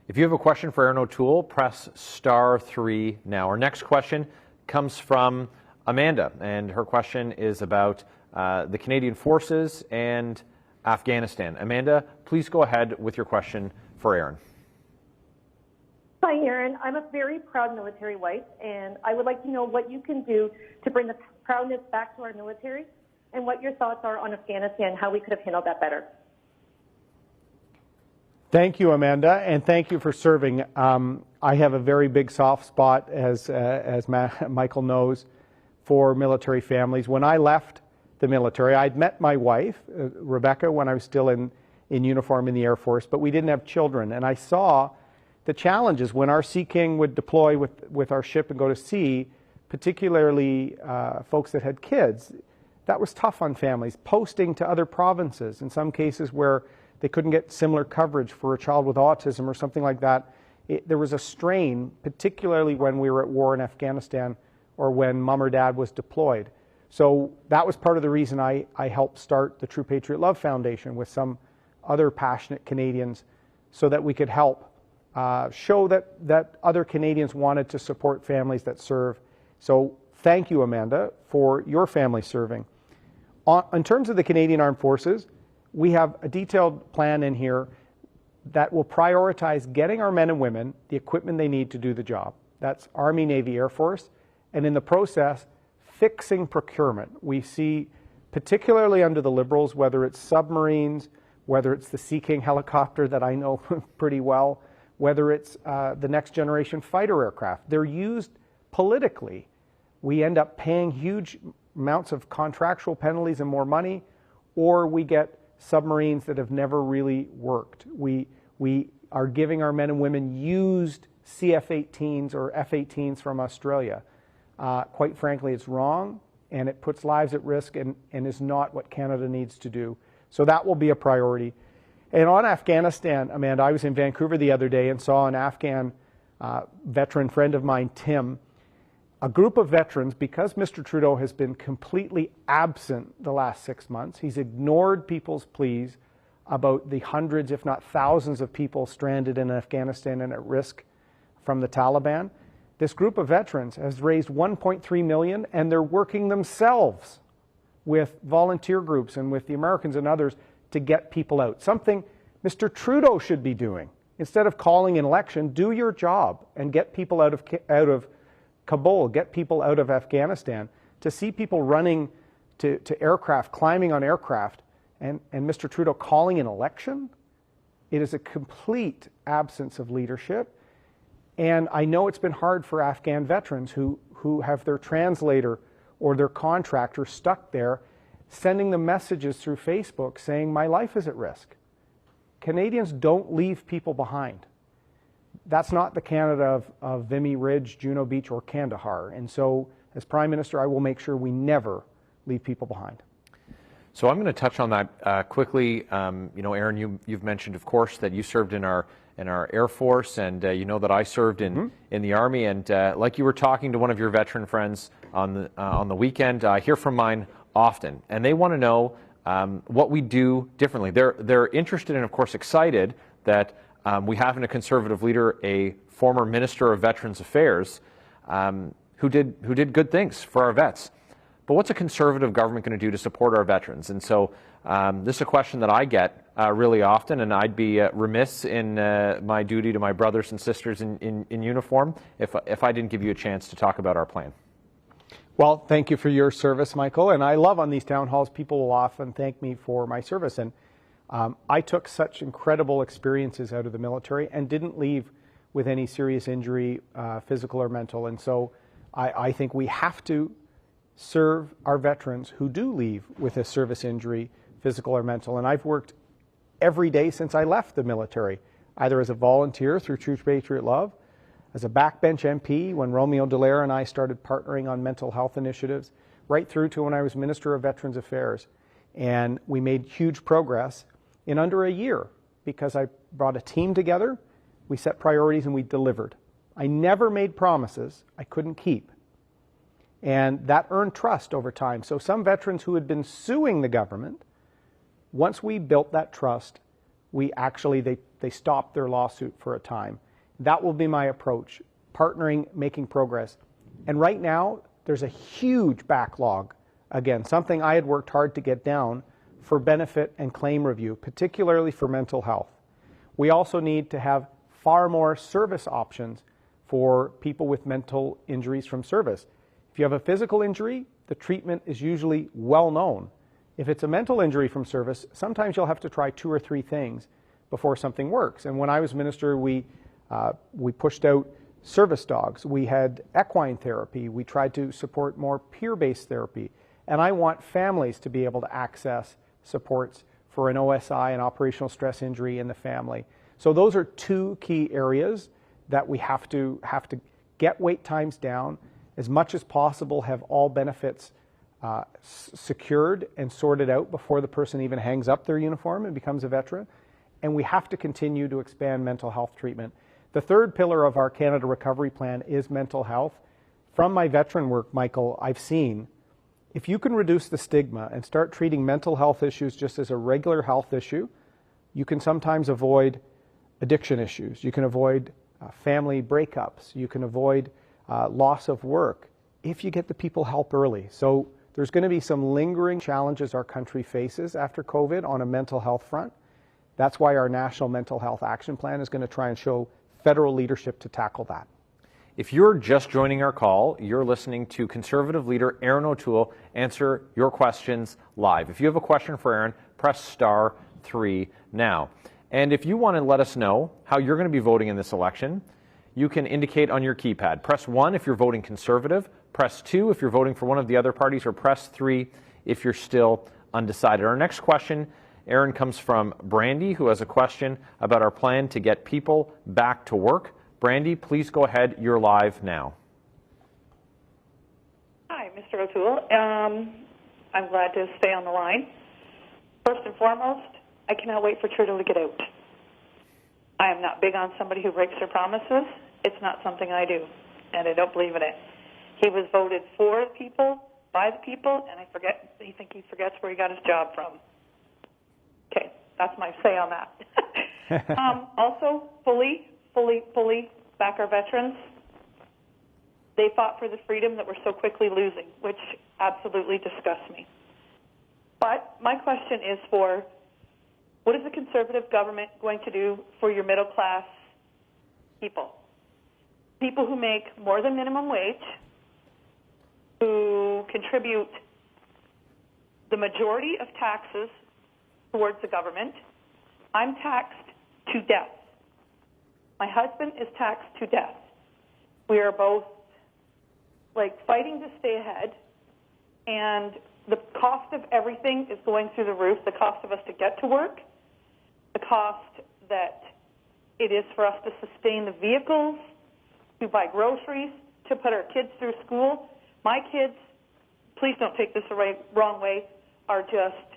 If you have a question for Erin O'Toole, press *3 now. Our next question comes from Amanda, and her question is about the Canadian Forces and Afghanistan. Amanda, please go ahead with your question for Erin. Hi, Erin. I'm a very proud military wife, and I would like to know what you can do to bring the proudness back to our military and what your thoughts are on Afghanistan, how we could have handled that better. Thank you, Amanda, and thank you for serving. I have a very big soft spot, as Michael knows, for military families. When I left the military, I'd met my wife, Rebecca, when I was still in uniform in the Air Force, but we didn't have children. And I saw the challenges when our Sea King would deploy with our ship and go to sea, particularly folks that had kids. That was tough on families, posting to other provinces, in some cases where they couldn't get similar coverage for a child with autism or something like that. There was a strain, particularly when we were at war in Afghanistan or when mom or dad was deployed. So that was part of the reason I helped start the True Patriot Love Foundation with some other passionate Canadians so that we could help show that other Canadians wanted to support families that serve. So thank you, Amanda, for your family serving. In terms of the Canadian Armed Forces, we have a detailed plan in here that will prioritize getting our men and women the equipment they need to do the job. That's Army, Navy, Air Force, and in the process, fixing procurement. We see, particularly under the Liberals, whether it's submarines, whether it's the Sea King helicopter that I know pretty well, whether it's the next generation fighter aircraft. They're used politically. We end up paying huge amounts of contractual penalties and more money, or we get submarines that have never really worked. We are giving our men and women used CF-18s or F-18s from Australia. Quite frankly, it's wrong, and it puts lives at risk and is not what Canada needs to do. So that will be a priority. And on Afghanistan, Amanda, I was in Vancouver the other day and saw an Afghan veteran friend of mine, Tim, a group of veterans, because Mr. Trudeau has been completely absent the last 6 months. He's ignored people's pleas about the hundreds, if not thousands, of people stranded in Afghanistan and at risk from the Taliban. This group of veterans has raised $1.3 million, and they're working themselves with volunteer groups and with the Americans and others to get people out. Something Mr. Trudeau should be doing. Instead of calling an election, do your job and get people out of Kabul, get people out of Afghanistan, to see people running to aircraft, climbing on aircraft, and Mr. Trudeau calling an election, it is a complete absence of leadership. And I know it's been hard for Afghan veterans who have their translator or their contractor stuck there, sending them messages through Facebook saying, my life is at risk. Canadians don't leave people behind. That's not the Canada of Vimy Ridge, Juno Beach, or Kandahar. And so, as Prime Minister, I will make sure we never leave people behind. So I'm going to touch on that quickly. You know, Erin, you've mentioned, of course, that you served in our Air Force, and you know that I served in the Army. And like you were talking to one of your veteran friends on the weekend, I hear from mine often, and they want to know what we do differently. They're interested and, of course, excited that we have in a Conservative leader a former Minister of Veterans Affairs who did good things for our vets. But what's a Conservative government going to do to support our veterans? And so this is a question that I get really often, and I'd be remiss in my duty to my brothers and sisters in uniform if I didn't give you a chance to talk about our plan. Well, thank you for your service, Michael. And I love on these town halls, people will often thank me for my service. And I took such incredible experiences out of the military and didn't leave with any serious injury, physical or mental. And so I think we have to serve our veterans who do leave with a service injury, physical or mental. And I've worked every day since I left the military, either as a volunteer through Truth, Patriot, Love, as a backbench MP when Romeo Dallaire and I started partnering on mental health initiatives, right through to when I was Minister of Veterans Affairs. And we made huge progress in under a year because I brought a team together, we set priorities, and we delivered. I never made promises I couldn't keep. And that earned trust over time. So some veterans who had been suing the government, once we built that trust, they stopped their lawsuit for a time. That will be my approach, partnering, making progress. And right now, there's a huge backlog, again, something I had worked hard to get down, for benefit and claim review, particularly for mental health. We also need to have far more service options for people with mental injuries from service. If you have a physical injury, the treatment is usually well known. If it's a mental injury from service, sometimes you'll have to try 2 or 3 things before something works. And when I was minister, we pushed out service dogs. We had equine therapy. We tried to support more peer-based therapy. And I want families to be able to access supports for an OSI, an operational stress injury in the family. So those are 2 key areas that we have to get wait times down, as much as possible, have all benefits secured and sorted out before the person even hangs up their uniform and becomes a veteran. And we have to continue to expand mental health treatment. The third pillar of our Canada Recovery Plan is mental health. From my veteran work, Michael, I've seen if you can reduce the stigma and start treating mental health issues just as a regular health issue, you can sometimes avoid addiction issues. You can avoid family breakups. You can avoid loss of work if you get the people help early. So there's going to be some lingering challenges our country faces after COVID on a mental health front. That's why our National Mental Health Action Plan is going to try and show federal leadership to tackle that. If you're just joining our call, you're listening to Conservative leader Erin O'Toole answer your questions live. If you have a question for Erin, press *3 now. And if you want to let us know how you're going to be voting in this election, you can indicate on your keypad. Press 1 if you're voting Conservative, press 2 if you're voting for one of the other parties, or press 3 if you're still undecided. Our next question, Erin, comes from Brandy, who has a question about our plan to get people back to work. Brandy, please go ahead. You're live now. Hi, Mr. O'Toole. I'm glad to stay on the line. First and foremost, I cannot wait for Trudeau to get out. I am not big on somebody who breaks their promises. It's not something I do, and I don't believe in it. He was voted for the people, by the people, and I think he forgets where he got his job from. Okay, that's my say on that. Also, fully back our veterans. They fought for the freedom that we're so quickly losing, which absolutely disgusts me. But my question is for, what is the Conservative government going to do for your middle-class people? people who make more than minimum wage, who contribute the majority of taxes towards the government. I'm taxed to death. My husband is taxed to death. We are both fighting to stay ahead, and the cost of everything is going through the roof. The cost of us to get to work, the cost that it is for us to sustain the vehicles, to buy groceries, to put our kids through school. My kids, please don't take this the wrong way, are just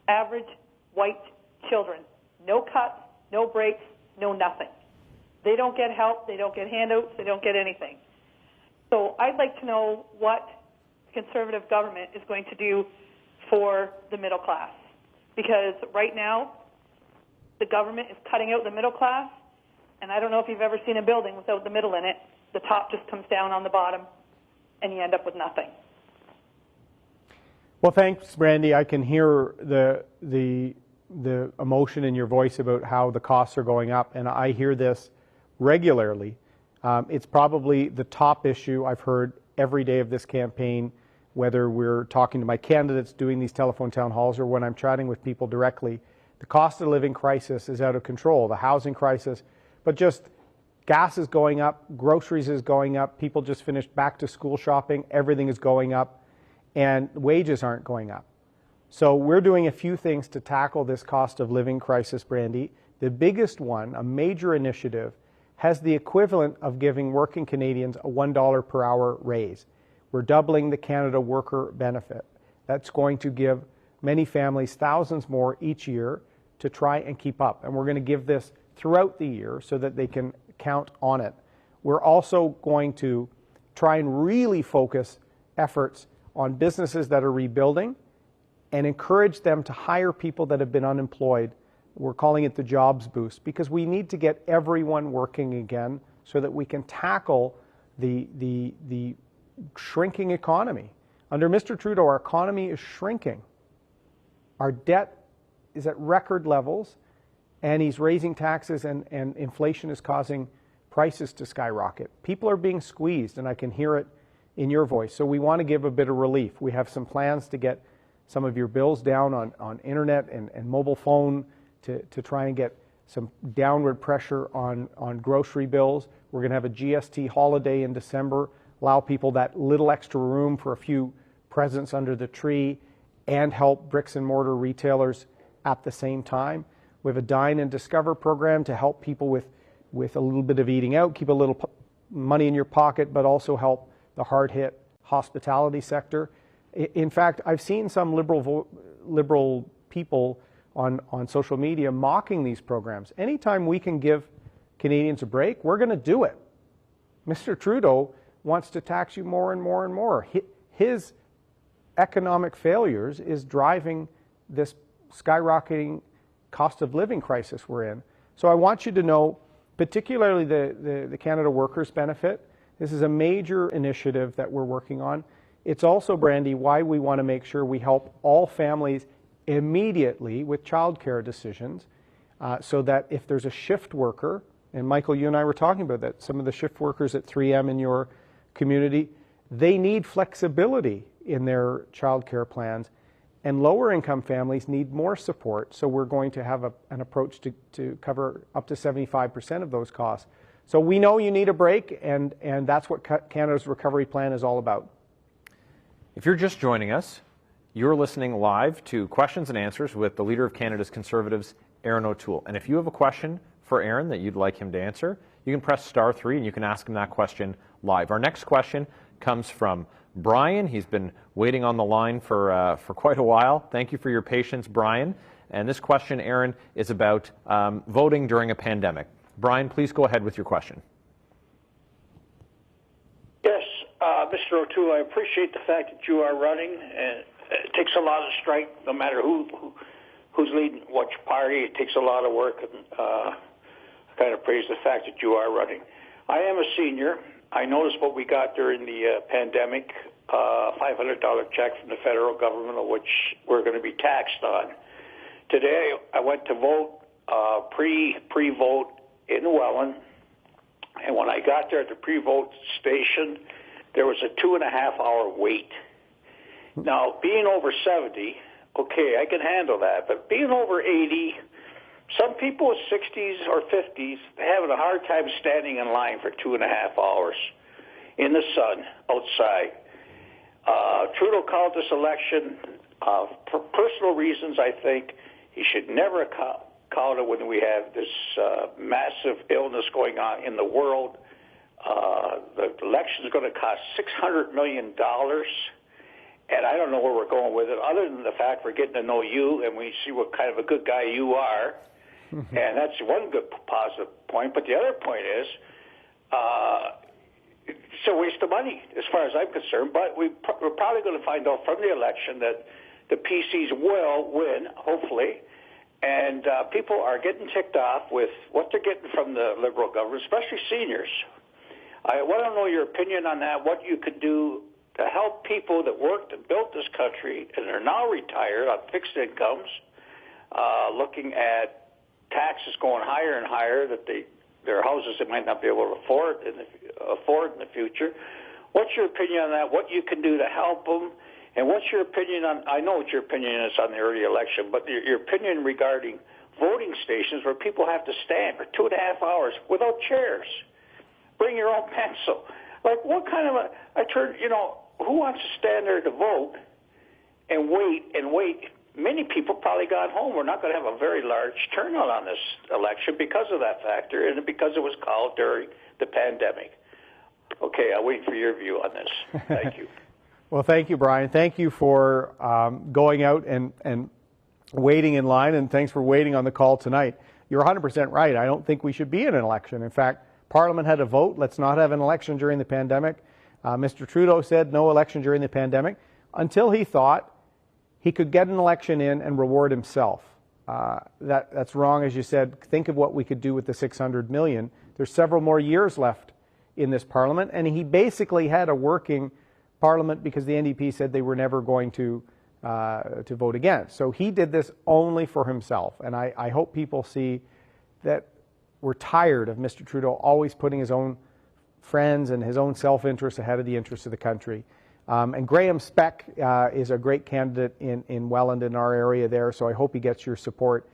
average white children. No cuts, no breaks, no nothing. They don't get help, they don't get handouts, they don't get anything. So I'd like to know what the Conservative government is going to do for the middle class. Because right now, the government is cutting out the middle class, and I don't know if you've ever seen a building without the middle in it. The top just comes down on the bottom, and you end up with nothing. Well, thanks, Brandy. I can hear the emotion in your voice about how the costs are going up, and I hear this regularly. It's probably the top issue I've heard every day of this campaign, whether we're talking to my candidates doing these telephone town halls or when I'm chatting with people directly. The cost of living crisis is out of control, the housing crisis, but just gas is going up, groceries is going up, people just finished back to school shopping, everything is going up, and wages aren't going up. So we're doing a few things to tackle this cost of living crisis, Brandy. The biggest one, a major initiative, has the equivalent of giving working Canadians a $1 per hour raise. We're doubling the Canada Worker Benefit. That's going to give many families thousands more each year to try and keep up. And we're going to give this throughout the year so that they can count on it. We're also going to try and really focus efforts on businesses that are rebuilding and encourage them to hire people that have been unemployed. We're calling it the jobs boost, because we need to get everyone working again so that we can tackle the shrinking economy. Under Mr. Trudeau, our economy is shrinking. Our debt is at record levels, and he's raising taxes, and inflation is causing prices to skyrocket. People are being squeezed, and I can hear it in your voice. So we want to give a bit of relief. We have some plans to get some of your bills down on internet and mobile phone, to try and get some downward pressure on grocery bills. We're going to have a GST holiday in December, allow people that little extra room for a few presents under the tree, and help bricks and mortar retailers at the same time. We have a Dine and Discover program to help people with a little bit of eating out, keep a little money in your pocket, but also help the hard-hit hospitality sector. In fact, I've seen some liberal people on social media mocking these programs. Anytime we can give Canadians a break, we're going to do it. Mr. Trudeau wants to tax you more and more and more. His economic failures is driving this skyrocketing cost of living crisis we're in. So I want you to know, particularly the Canada Workers Benefit, this is a major initiative that we're working on. It's also, Brandy, why we want to make sure we help all families immediately with childcare decisions, so that if there's a shift worker, and Michael, you and I were talking about that, some of the shift workers at 3M in your community, they need flexibility in their childcare plans, and lower income families need more support. So we're going to have an approach to cover up to 75% of those costs. So we know you need a break, and that's what Canada's Recovery Plan is all about. If you're just joining us, you're listening live to Questions and Answers with the Leader of Canada's Conservatives, Erin O'Toole. And if you have a question for Erin that you'd like him to answer, you can press *3 and you can ask him that question live. Our next question comes from Brian. He's been waiting on the line for quite a while. Thank you for your patience, Brian. And this question, Erin, is about voting during a pandemic. Brian, please go ahead with your question. Yes, Mr. O'Toole, I appreciate the fact that you are running, and it takes a lot of strength, no matter who's leading which party. It takes a lot of work, and I kind of praise the fact that you are running. I am a senior. I noticed what we got during the pandemic, $500 check from the federal government, of which we're going to be taxed on. Today, I went to vote, pre-vote in Welland, And when I got there at the pre-vote station, there was a 2.5-hour wait. Now, being over 70, okay, I can handle that. But being over 80, some people with 60s or 50s, they're having a hard time standing in line for 2.5 hours in the sun outside. Trudeau called this election for personal reasons. I think he should never have called it when we have this massive illness going on in the world. The election is going to cost $600 million. And I don't know where we're going with it, other than the fact we're getting to know you and we see what kind of a good guy you are. And that's one good positive point. But the other point is, it's a waste of money as far as I'm concerned. But we're probably going to find out from the election that the PCs will win, hopefully. And people are getting ticked off with what they're getting from the Liberal government, especially seniors. I want to know your opinion on that, what you could do to help people that worked and built this country and are now retired on fixed incomes, looking at taxes going higher and higher, that their houses they might not be able to afford in the future. What's your opinion on that? What you can do to help them? And what's your opinion on, I know what your opinion is on the early election, but your opinion regarding voting stations where people have to stand for 2.5 hours without chairs. Bring your own pencil. Like, what kind of who wants to stand there to vote and wait? Many people probably got home. We're not going to have a very large turnout on this election because of that factor and because it was called during the pandemic. Okay, I'll wait for your view on this. Thank you. Well, thank you, Brian. Thank you for going out and waiting in line, and thanks for waiting on the call tonight. You're 100% right. I don't think we should be in an election. In fact, Parliament had a vote. Let's not have an election during the pandemic. Mr. Trudeau said no election during the pandemic until he thought he could get an election in and reward himself. That's wrong, as you said. Think of what we could do with the $600 million. There's several more years left in this Parliament, and he basically had a working Parliament because the NDP said they were never going to vote against. So he did this only for himself, and I hope people see that we're tired of Mr. Trudeau always putting his own friends and his own self-interest ahead of the interests of the country. And Graham Speck is a great candidate in Welland, in our area there, so I hope he gets your support.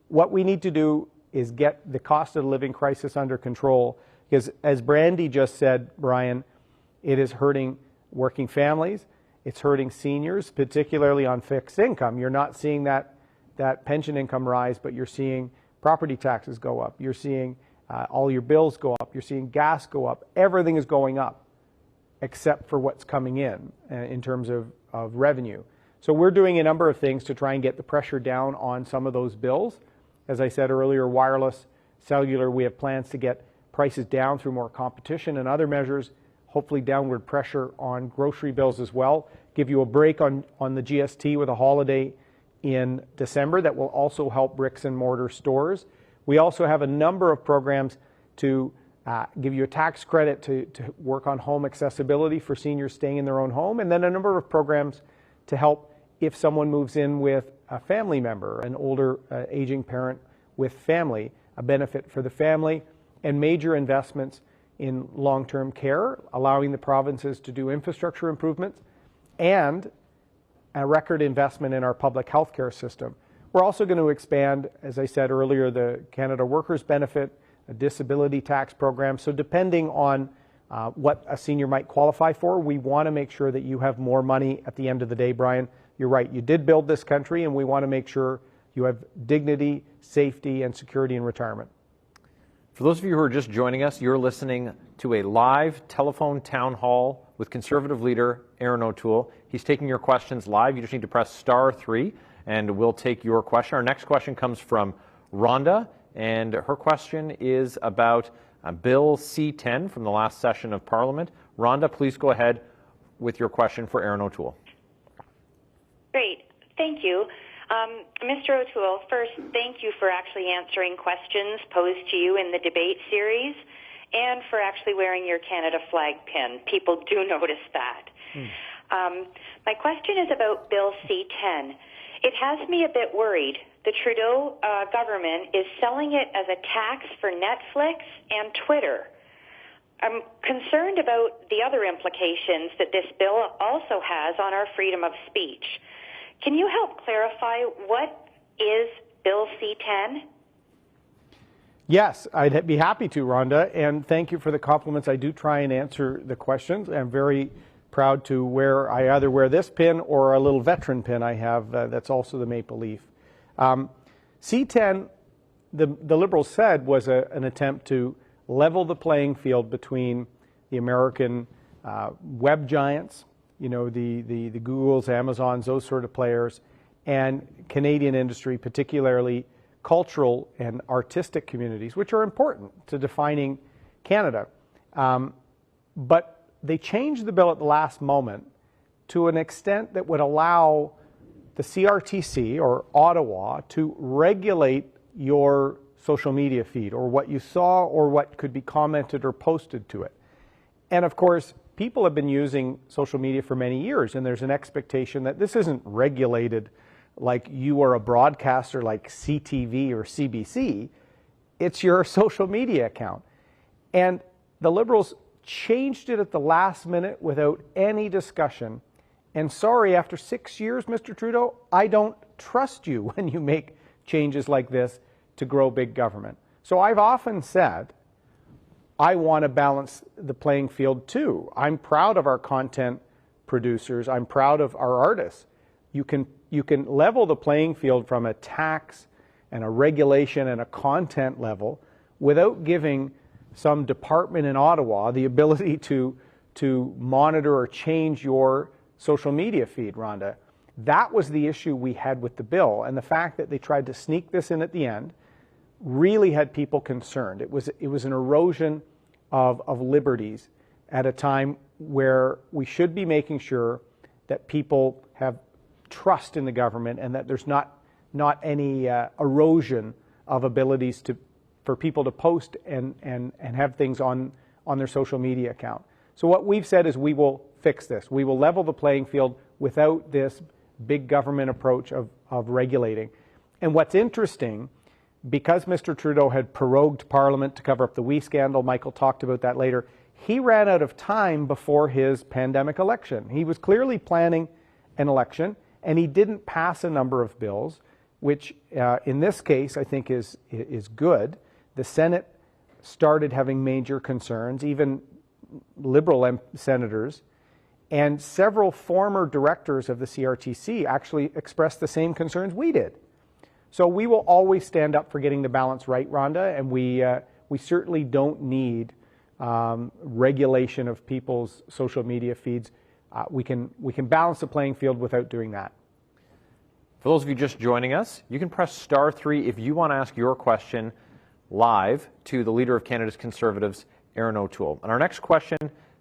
What we need to do is get the cost of the living crisis under control, because as Brandy just said, Brian, it is hurting working families, it's hurting seniors, particularly on fixed income. You're not seeing that pension income rise, but you're seeing property taxes go up. You're seeing all your bills go up. You're seeing gas go up. Everything is going up except for what's coming in terms of revenue. So we're doing a number of things to try and get the pressure down on some of those bills. As I said earlier, wireless, cellular, we have plans to get prices down through more competition and other measures, hopefully downward pressure on grocery bills as well. Give you a break on the GST with a holiday in December that will also help bricks and mortar stores. We also have a number of programs to give you a tax credit to work on home accessibility for seniors staying in their own home, and then a number of programs to help if someone moves in with a family member, an older aging parent with family, a benefit for the family, and major investments in long-term care, allowing the provinces to do infrastructure improvements, and a record investment in our public health care system. We're also going to expand, as I said earlier, the Canada Workers Benefit, a disability tax program. So depending on what a senior might qualify for, we want to make sure that you have more money at the end of the day, Brian. You're right, you did build this country, and we want to make sure you have dignity, safety, and security in retirement. For those of you who are just joining us, you're listening to a live telephone town hall with Conservative leader Erin O'Toole. He's taking your questions live. You just need to press *3, and we'll take your question. Our next question comes from Rhonda, and her question is about Bill C-10 from the last session of Parliament. Rhonda, please go ahead with your question for Erin O'Toole. Great. Thank you. Mr. O'Toole, first, thank you for actually answering questions posed to you in the debate series and for actually wearing your Canada flag pin. People do notice that. My question is about Bill C-10. It has me a bit worried. The Trudeau government is selling it as a tax for Netflix and Twitter. I'm concerned about the other implications that this bill also has on our freedom of speech. Can you help clarify what is Bill C-10? Yes, I'd be happy to, Rhonda, and thank you for the compliments. I do try and answer the questions. I'm very proud to wear, I either wear this pin or a little veteran pin I have that's also the maple leaf. C-10, the Liberals said, was an attempt to level the playing field between the American web giants, you know, the Googles, Amazons, those sort of players, and Canadian industry, particularly cultural and artistic communities, which are important to defining Canada. But they changed the bill at the last moment to an extent that would allow the CRTC or Ottawa to regulate your social media feed or what you saw or what could be commented or posted to it. And of course, people have been using social media for many years, and there's an expectation that this isn't regulated like you are a broadcaster like CTV or CBC. It's your social media account. And the Liberals changed it at the last minute without any discussion. And sorry, after 6 years, Mr. Trudeau, I don't trust you when you make changes like this to grow big government. So I've often said, I want to balance the playing field too. I'm proud of our content producers. I'm proud of our artists. You can level the playing field from a tax and a regulation and a content level without giving some department in Ottawa the ability to monitor or change your social media feed, Rhonda. That was the issue we had with the bill, and the fact that they tried to sneak this in at the end really had people concerned. It was an erosion of liberties at a time where we should be making sure that people have trust in the government and that there's not any erosion of abilities for people to post and have things on their social media account. So what we've said is we will fix this. We will level the playing field without this big government approach of regulating. And what's interesting, because Mr. Trudeau had prorogued Parliament to cover up the WE scandal, Michael talked about that later, he ran out of time before his pandemic election. He was clearly planning an election, and he didn't pass a number of bills, which in this case I think is good. The Senate started having major concerns, even Liberal senators, and several former directors of the CRTC actually expressed the same concerns we did. So we will always stand up for getting the balance right, Rhonda, and we certainly don't need regulation of people's social media feeds. We can balance the playing field without doing that. For those of you just joining us, you can press *3 if you want to ask your question live to the Leader of Canada's Conservatives, Erin O'Toole. And our next question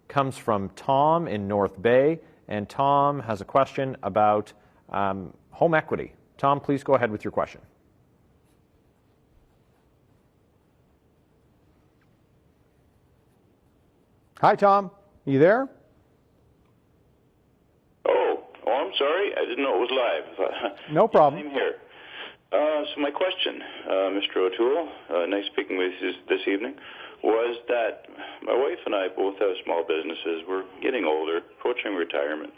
comes from Tom in North Bay, and Tom has a question about home equity. Tom, please go ahead with your question. Hi, Tom. Are you there? Oh, I'm sorry. I didn't know it was live. No problem. I'm here. So my question, Mr. O'Toole, nice speaking with you this evening, was that my wife and I both have small businesses. We're getting older, approaching retirement.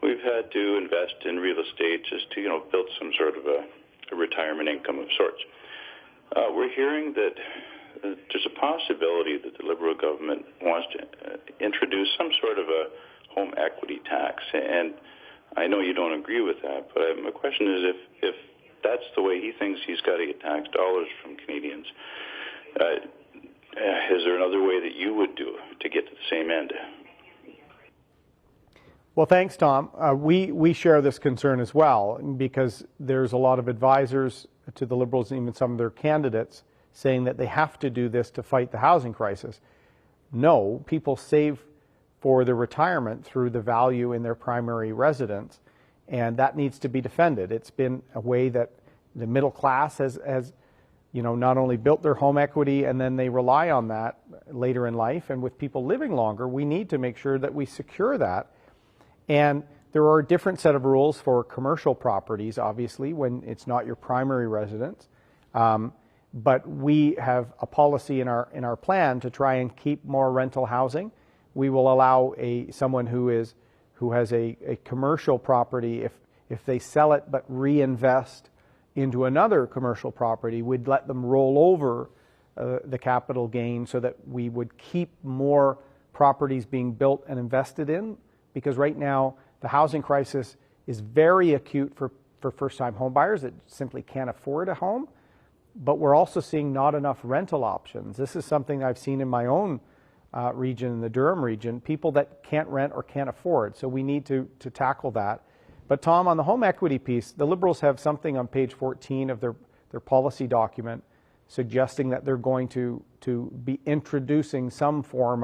We've had to invest in real estate just to, build some sort of a retirement income of sorts. We're hearing that there's a possibility that the Liberal government wants to introduce some sort of a home equity tax. And I know you don't agree with that, but my question is if that's the way he thinks he's got to get tax dollars from Canadians, is there another way that you would do to get to the same end? Well, thanks, Tom. We share this concern as well, because there's a lot of advisors to the Liberals and even some of their candidates saying that they have to do this to fight the housing crisis. No, people save for their retirement through the value in their primary residence, and that needs to be defended. It's been a way that the middle class has not only built their home equity and then they rely on that later in life, and with people living longer, we need to make sure that we secure that. And there are a different set of rules for commercial properties, obviously, when it's not your primary residence. but we have a policy in our plan to try and keep more rental housing. We will allow someone who has a commercial property, if they sell it but reinvest into another commercial property, we'd let them roll over the capital gain so that we would keep more properties being built and invested in, because right now the housing crisis is very acute for first-time home buyers that simply can't afford a home, but we're also seeing not enough rental options. This is something I've seen in my own region, in the Durham region, people that can't rent or can't afford. So we need to tackle that. But Tom, on the home equity piece, the Liberals have something on page 14 of their policy document suggesting that they're going to be introducing some form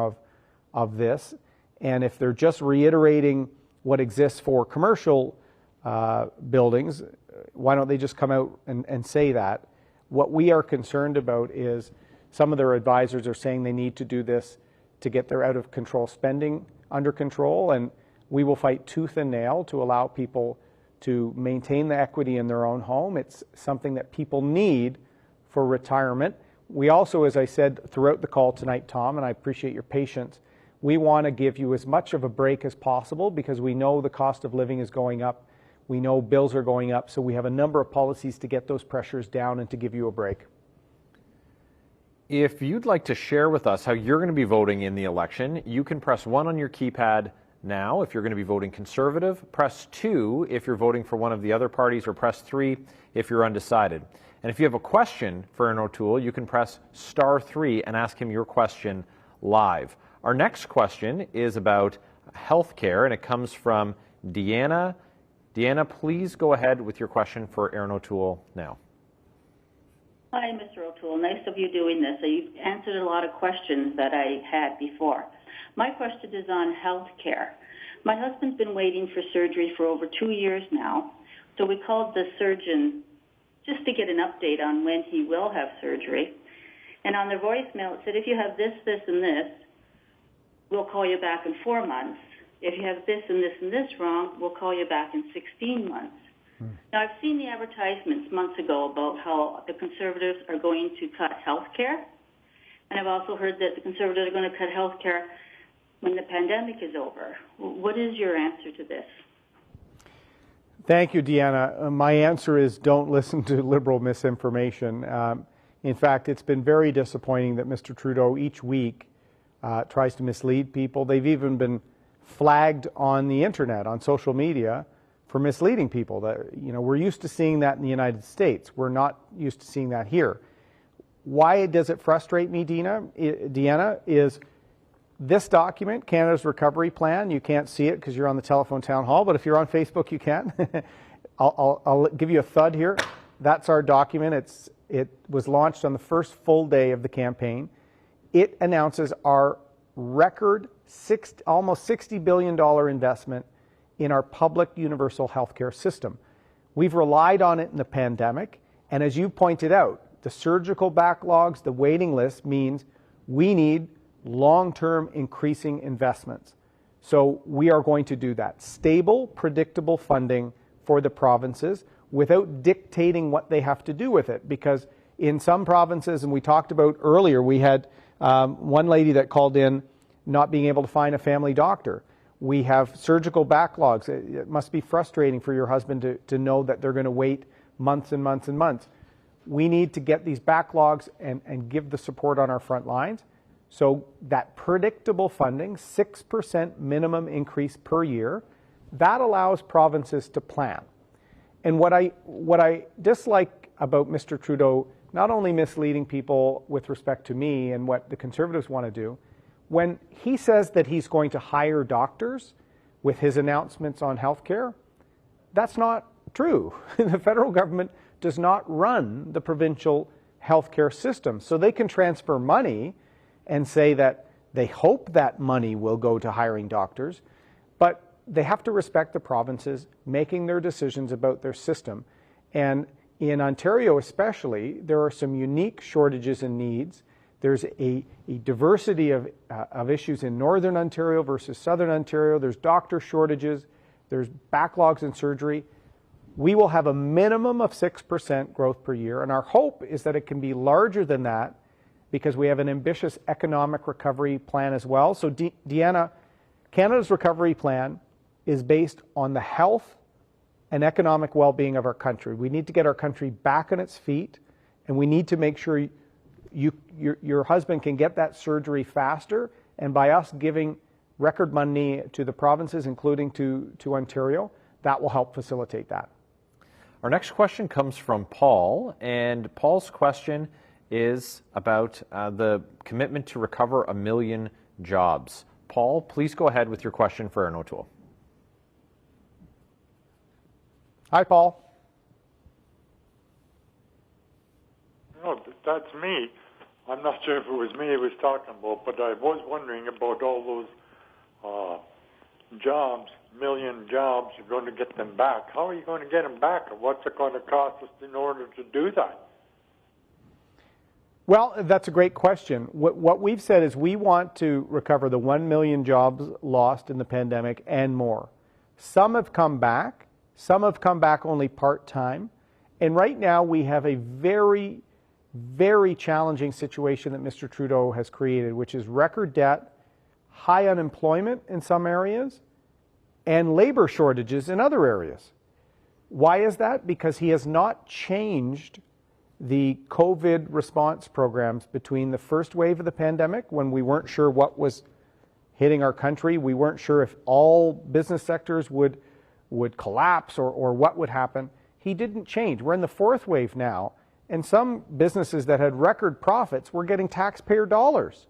of this. And if they're just reiterating what exists for commercial buildings, why don't they just come out and say that? What we are concerned about is some of their advisors are saying they need to do this to get their out-of-control spending under control, and we will fight tooth and nail to allow people to maintain the equity in their own home. It's something that people need for retirement. We also, as I said throughout the call tonight, Tom, and I appreciate your patience, we want to give you as much of a break as possible because we know the cost of living is going up. We know bills are going up, so we have a number of policies to get those pressures down and to give you a break. If you'd like to share with us how you're going to be voting in the election, you can press 1 on your keypad now if you're going to be voting Conservative, press 2 if you're voting for one of the other parties, or press 3 if you're undecided. And if you have a question for Erin O'Toole, you can press *3 and ask him your question live. Our next question is about health care, and it comes from Deanna. Deanna, please go ahead with your question for Erin O'Toole now. Hi, Mr. O'Toole. Nice of you doing this. You've answered a lot of questions that I had before. My question is on health care. My husband's been waiting for surgery for over 2 years now, so we called the surgeon just to get an update on when he will have surgery. And on their voicemail, it said, if you have this, this, and this, we'll call you back in 4 months. If you have this and this and this wrong, we'll call you back in 16 months. Now, I've seen the advertisements months ago about how the Conservatives are going to cut health care. And I've also heard that the Conservatives are going to cut health care when the pandemic is over. What is your answer to this? Thank you, Deanna. My answer is don't listen to Liberal misinformation. In fact, it's been very disappointing that Mr. Trudeau each week tries to mislead people. They've even been flagged on the internet, on social media, for misleading people. We're used to seeing that in the United States. We're not used to seeing that here. Why does it frustrate me, Deanna, is this document, Canada's Recovery Plan. You can't see it because you're on the telephone town hall, but if you're on Facebook, you can. I'll give you a thud here. That's our document. It was launched on the first full day of the campaign. It announces our record almost $60 billion investment in our public universal healthcare system. We've relied on it in the pandemic, and as you pointed out, the surgical backlogs, the waiting list means we need long-term increasing investments. So we are going to do that. Stable, predictable funding for the provinces without dictating what they have to do with it, because in some provinces, and we talked about earlier, we had one lady that called in not being able to find a family doctor. We have surgical backlogs. It must be frustrating for your husband to know that they're going to wait months and months and months. We need to get these backlogs and give the support on our front lines. So that predictable funding, 6% minimum increase per year, that allows provinces to plan. And what I dislike about Mr. Trudeau, not only misleading people with respect to me and what the Conservatives want to do, when he says that he's going to hire doctors with his announcements on healthcare, that's not true. The federal government does not run the provincial healthcare system. So they can transfer money and say that they hope that money will go to hiring doctors, but they have to respect the provinces making their decisions about their system. And in Ontario especially, there are some unique shortages and needs. There's a diversity of issues in Northern Ontario versus Southern Ontario. There's doctor shortages. There's backlogs in surgery. we will have a minimum of 6% growth per year, and our hope is that it can be larger than that because we have an ambitious economic recovery plan as well. So, Deanna, Canada's recovery plan is based on the health and economic well-being of our country. We need to get our country back on its feet, and we need to make sure your husband can get that surgery faster, and by us giving record money to the provinces, including to Ontario, that will help facilitate that. Our next question comes from Paul, and Paul's question is about the commitment to recover 1 million jobs. Paul, please go ahead with your question for Erin O'Toole. Hi, Paul. No, that's me. I'm not sure if it was me he was talking about, but I was wondering about all those jobs, 1 million jobs. You're going to get them back. How are you going to get them back, and what's it going to cost us in order to do that? Well, that's a great question. What we've said is we want to recover the 1 million jobs lost in the pandemic and more. Some have come back. Some have come back only part-time. And right now we have a very, very challenging situation that Mr. Trudeau has created, which is record debt, high unemployment in some areas, and labor shortages in other areas. Why is that? Because he has not changed the COVID response programs between the first wave of the pandemic, when we weren't sure what was hitting our country. We weren't sure if all business sectors would collapse or what would happen. He didn't change. We're in the fourth wave now, and some businesses that had record profits were getting taxpayer dollars.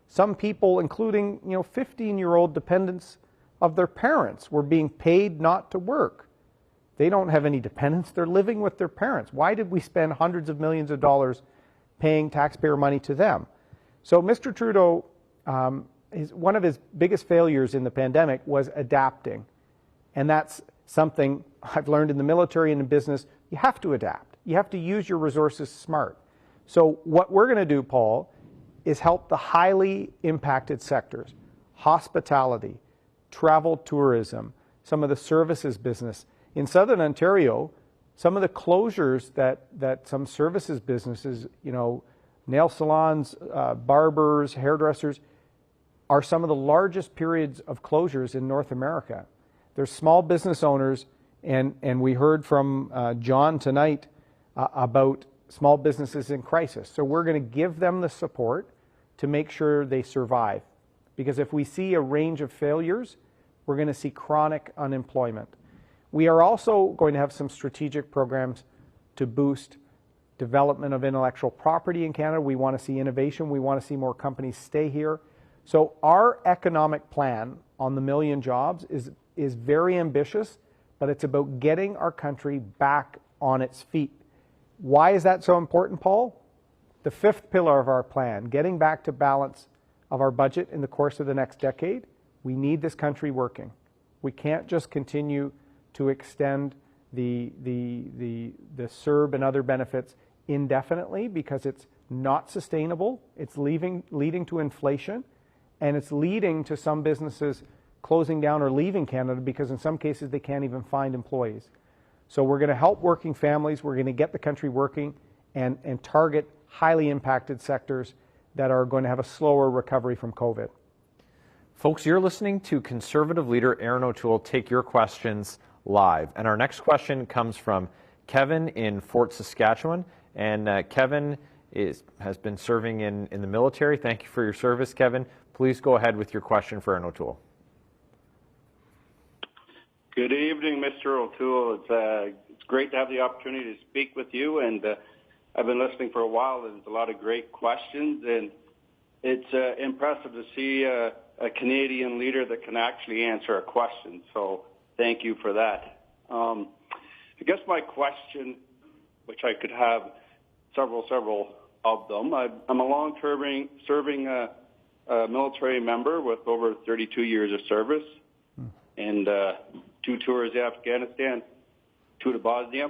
Some people, including 15-year-old dependents of their parents, were being paid not to work. They don't have any dependents. They're living with their parents. Why did we spend hundreds of millions of dollars paying taxpayer money to them? So Mr. Trudeau, one of his biggest failures in the pandemic was adapting. And that's something I've learned in the military and in business. You have to adapt. You have to use your resources smart. So what we're going to do, Paul, is help the highly impacted sectors, hospitality, travel tourism, some of the services business. In Southern Ontario, some of the closures that some services businesses, nail salons, barbers, hairdressers, are some of the largest periods of closures in North America. There's small business owners, and we heard from John tonight about small businesses in crisis. So we're going to give them the support to make sure they survive. Because if we see a range of failures, we're going to see chronic unemployment. We are also going to have some strategic programs to boost development of intellectual property in Canada. We want to see innovation. We want to see more companies stay here. So our economic plan on the 1 million jobs is very ambitious, but it's about getting our country back on its feet. Why is that so important, Paul? The fifth pillar of our plan, getting back to balance of our budget in the course of the next decade, we need this country working. We can't just continue to extend the CERB and other benefits indefinitely, because it's not sustainable. It's leading to inflation, and it's leading to some businesses closing down or leaving Canada because in some cases they can't even find employees. So we're going to help working families. We're going to get the country working and target highly impacted sectors that are going to have a slower recovery from COVID. Folks, you're listening to Conservative leader Erin O'Toole take your questions live. And our next question comes from Kevin in Fort Saskatchewan. And Kevin has been serving in the military. Thank you for your service, Kevin. Please go ahead with your question for Erin O'Toole. Good evening, Mr. O'Toole. It's great to have the opportunity to speak with you, and I've been listening for a while. There's a lot of great questions, and it's impressive to see a Canadian leader that can actually answer a question. So thank you for that. I guess my question, which I could have several of them. I'm a long-term serving military member with over 32 years of service, and 2 tours to Afghanistan, 2 to Bosnia.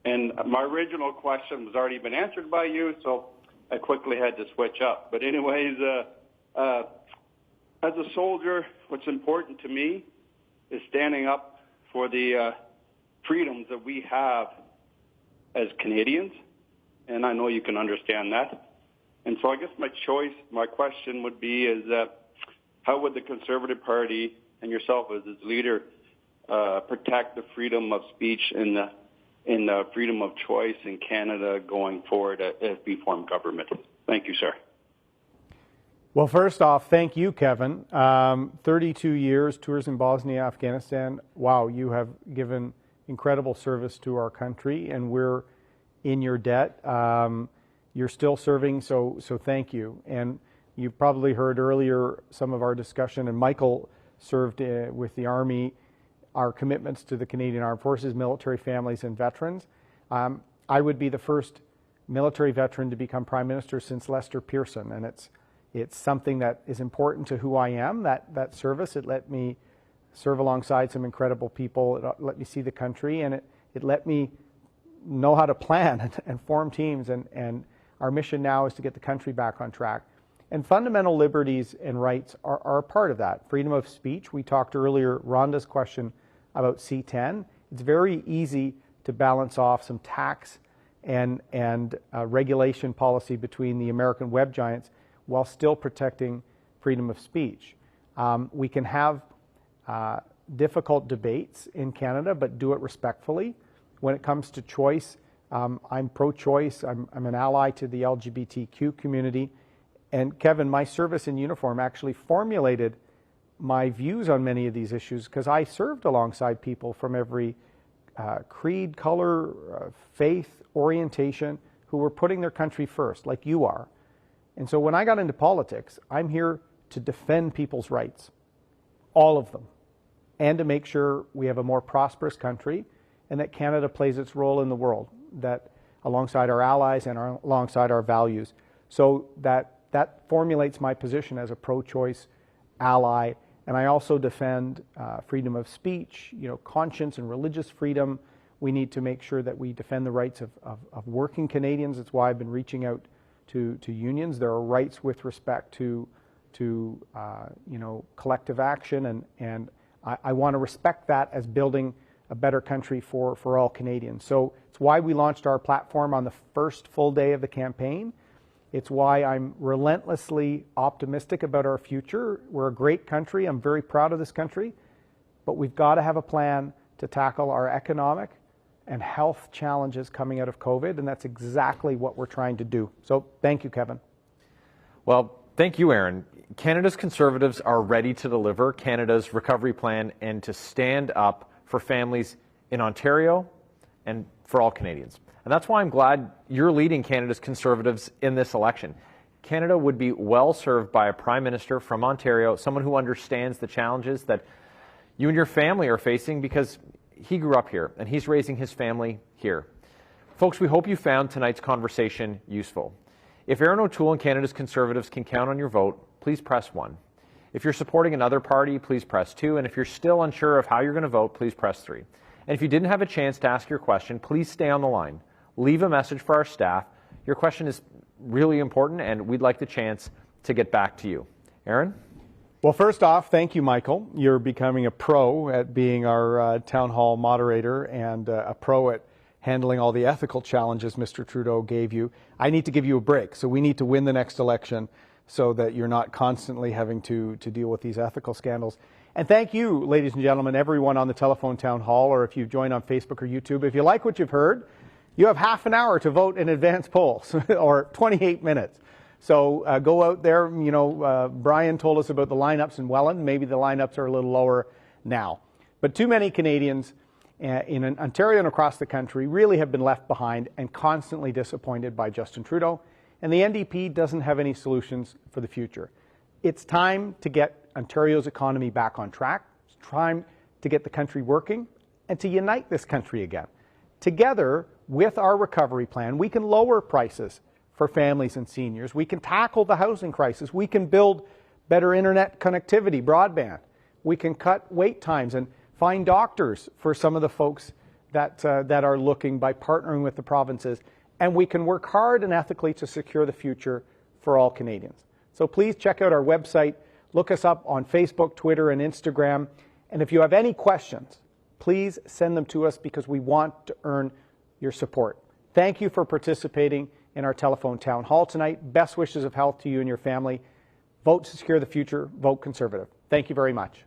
And my original question was already been answered by you, so I quickly had to switch up. But anyways, as a soldier, what's important to me is standing up for the freedoms that we have as Canadians, and I know you can understand that. And so I guess my question would be is that how would the Conservative Party and yourself as its leader protect the freedom of speech and the freedom of choice in Canada going forward as we form government? Thank you, sir. Well, first off, thank you, Kevin. 32 years, tours in Bosnia, Afghanistan. Wow, you have given incredible service to our country, and we're in your debt. You're still serving, so thank you. And you probably heard earlier some of our discussion, and Michael served with the Army, our commitments to the Canadian Armed Forces, military families, and veterans. I would be the first military veteran to become Prime Minister since Lester Pearson, and it's something that is important to who I am, that service. It let me serve alongside some incredible people. It let me see the country, and it let me know how to plan and form teams, and our mission now is to get the country back on track. And fundamental liberties and rights are a part of that. Freedom of speech, we talked earlier, Rhonda's question about C10. It's very easy to balance off some tax and regulation policy between the American web giants while still protecting freedom of speech. We can have difficult debates in Canada, but do it respectfully. When it comes to choice, I'm pro-choice. I'm an ally to the LGBTQ community. And Kevin, my service in uniform actually formulated my views on many of these issues because I served alongside people from every creed, color, faith, orientation, who were putting their country first, like you are. And so when I got into politics, I'm here to defend people's rights, all of them, and to make sure we have a more prosperous country and that Canada plays its role in the world, that alongside our allies and alongside our values. So that formulates my position as a pro-choice ally. And I also defend freedom of speech, conscience and religious freedom. We need to make sure that we defend the rights of working Canadians. That's why I've been reaching out to unions. There are rights with respect to collective action, and I want to respect that as building a better country for all Canadians. So it's why we launched our platform on the first full day of the campaign. It's why I'm relentlessly optimistic about our future. We're a great country. I'm very proud of this country, but we've got to have a plan to tackle our economic and health challenges coming out of COVID, and that's exactly what we're trying to do. So thank you, Kevin. Well, thank you, Erin. Canada's Conservatives are ready to deliver Canada's recovery plan and to stand up for families in Ontario and for all Canadians. And that's why I'm glad you're leading Canada's Conservatives in this election. Canada would be well served by a Prime Minister from Ontario, someone who understands the challenges that you and your family are facing because he grew up here and he's raising his family here. Folks, we hope you found tonight's conversation useful. If Erin O'Toole and Canada's Conservatives can count on your vote, please press 1. If you're supporting another party, please press 2. And if you're still unsure of how you're going to vote, please press 3. And if you didn't have a chance to ask your question, please stay on the line. Leave a message for our staff. Your question is really important, and we'd like the chance to get back to you. Erin? Well, first off, thank you, Michael. You're becoming a pro at being our town hall moderator and a pro at handling all the ethical challenges Mr. Trudeau gave you. I need to give you a break, so we need to win the next election so that you're not constantly having to deal with these ethical scandals. And thank you, ladies and gentlemen, everyone on the telephone town hall, or if you've joined on Facebook or YouTube. If you like what you've heard, you have half an hour to vote in advance polls, or 28 minutes. So go out there. Brian told us about the lineups in Welland. Maybe the lineups are a little lower now. But too many Canadians in Ontario and across the country really have been left behind and constantly disappointed by Justin Trudeau. And the NDP doesn't have any solutions for the future. It's time to get Ontario's economy back on track. It's time to get the country working and to unite this country again. Together, with our recovery plan, we can lower prices for families and seniors. We can tackle the housing crisis. We can build better internet connectivity, broadband. We can cut wait times and find doctors for some of the folks that are looking by partnering with the provinces. And we can work hard and ethically to secure the future for all Canadians. So please check out our website. Look us up on Facebook, Twitter, and Instagram. And if you have any questions, please send them to us because we want to earn your support. Thank you for participating in our telephone town hall tonight. Best wishes of health to you and your family. Vote to secure the future. Vote Conservative. Thank you very much.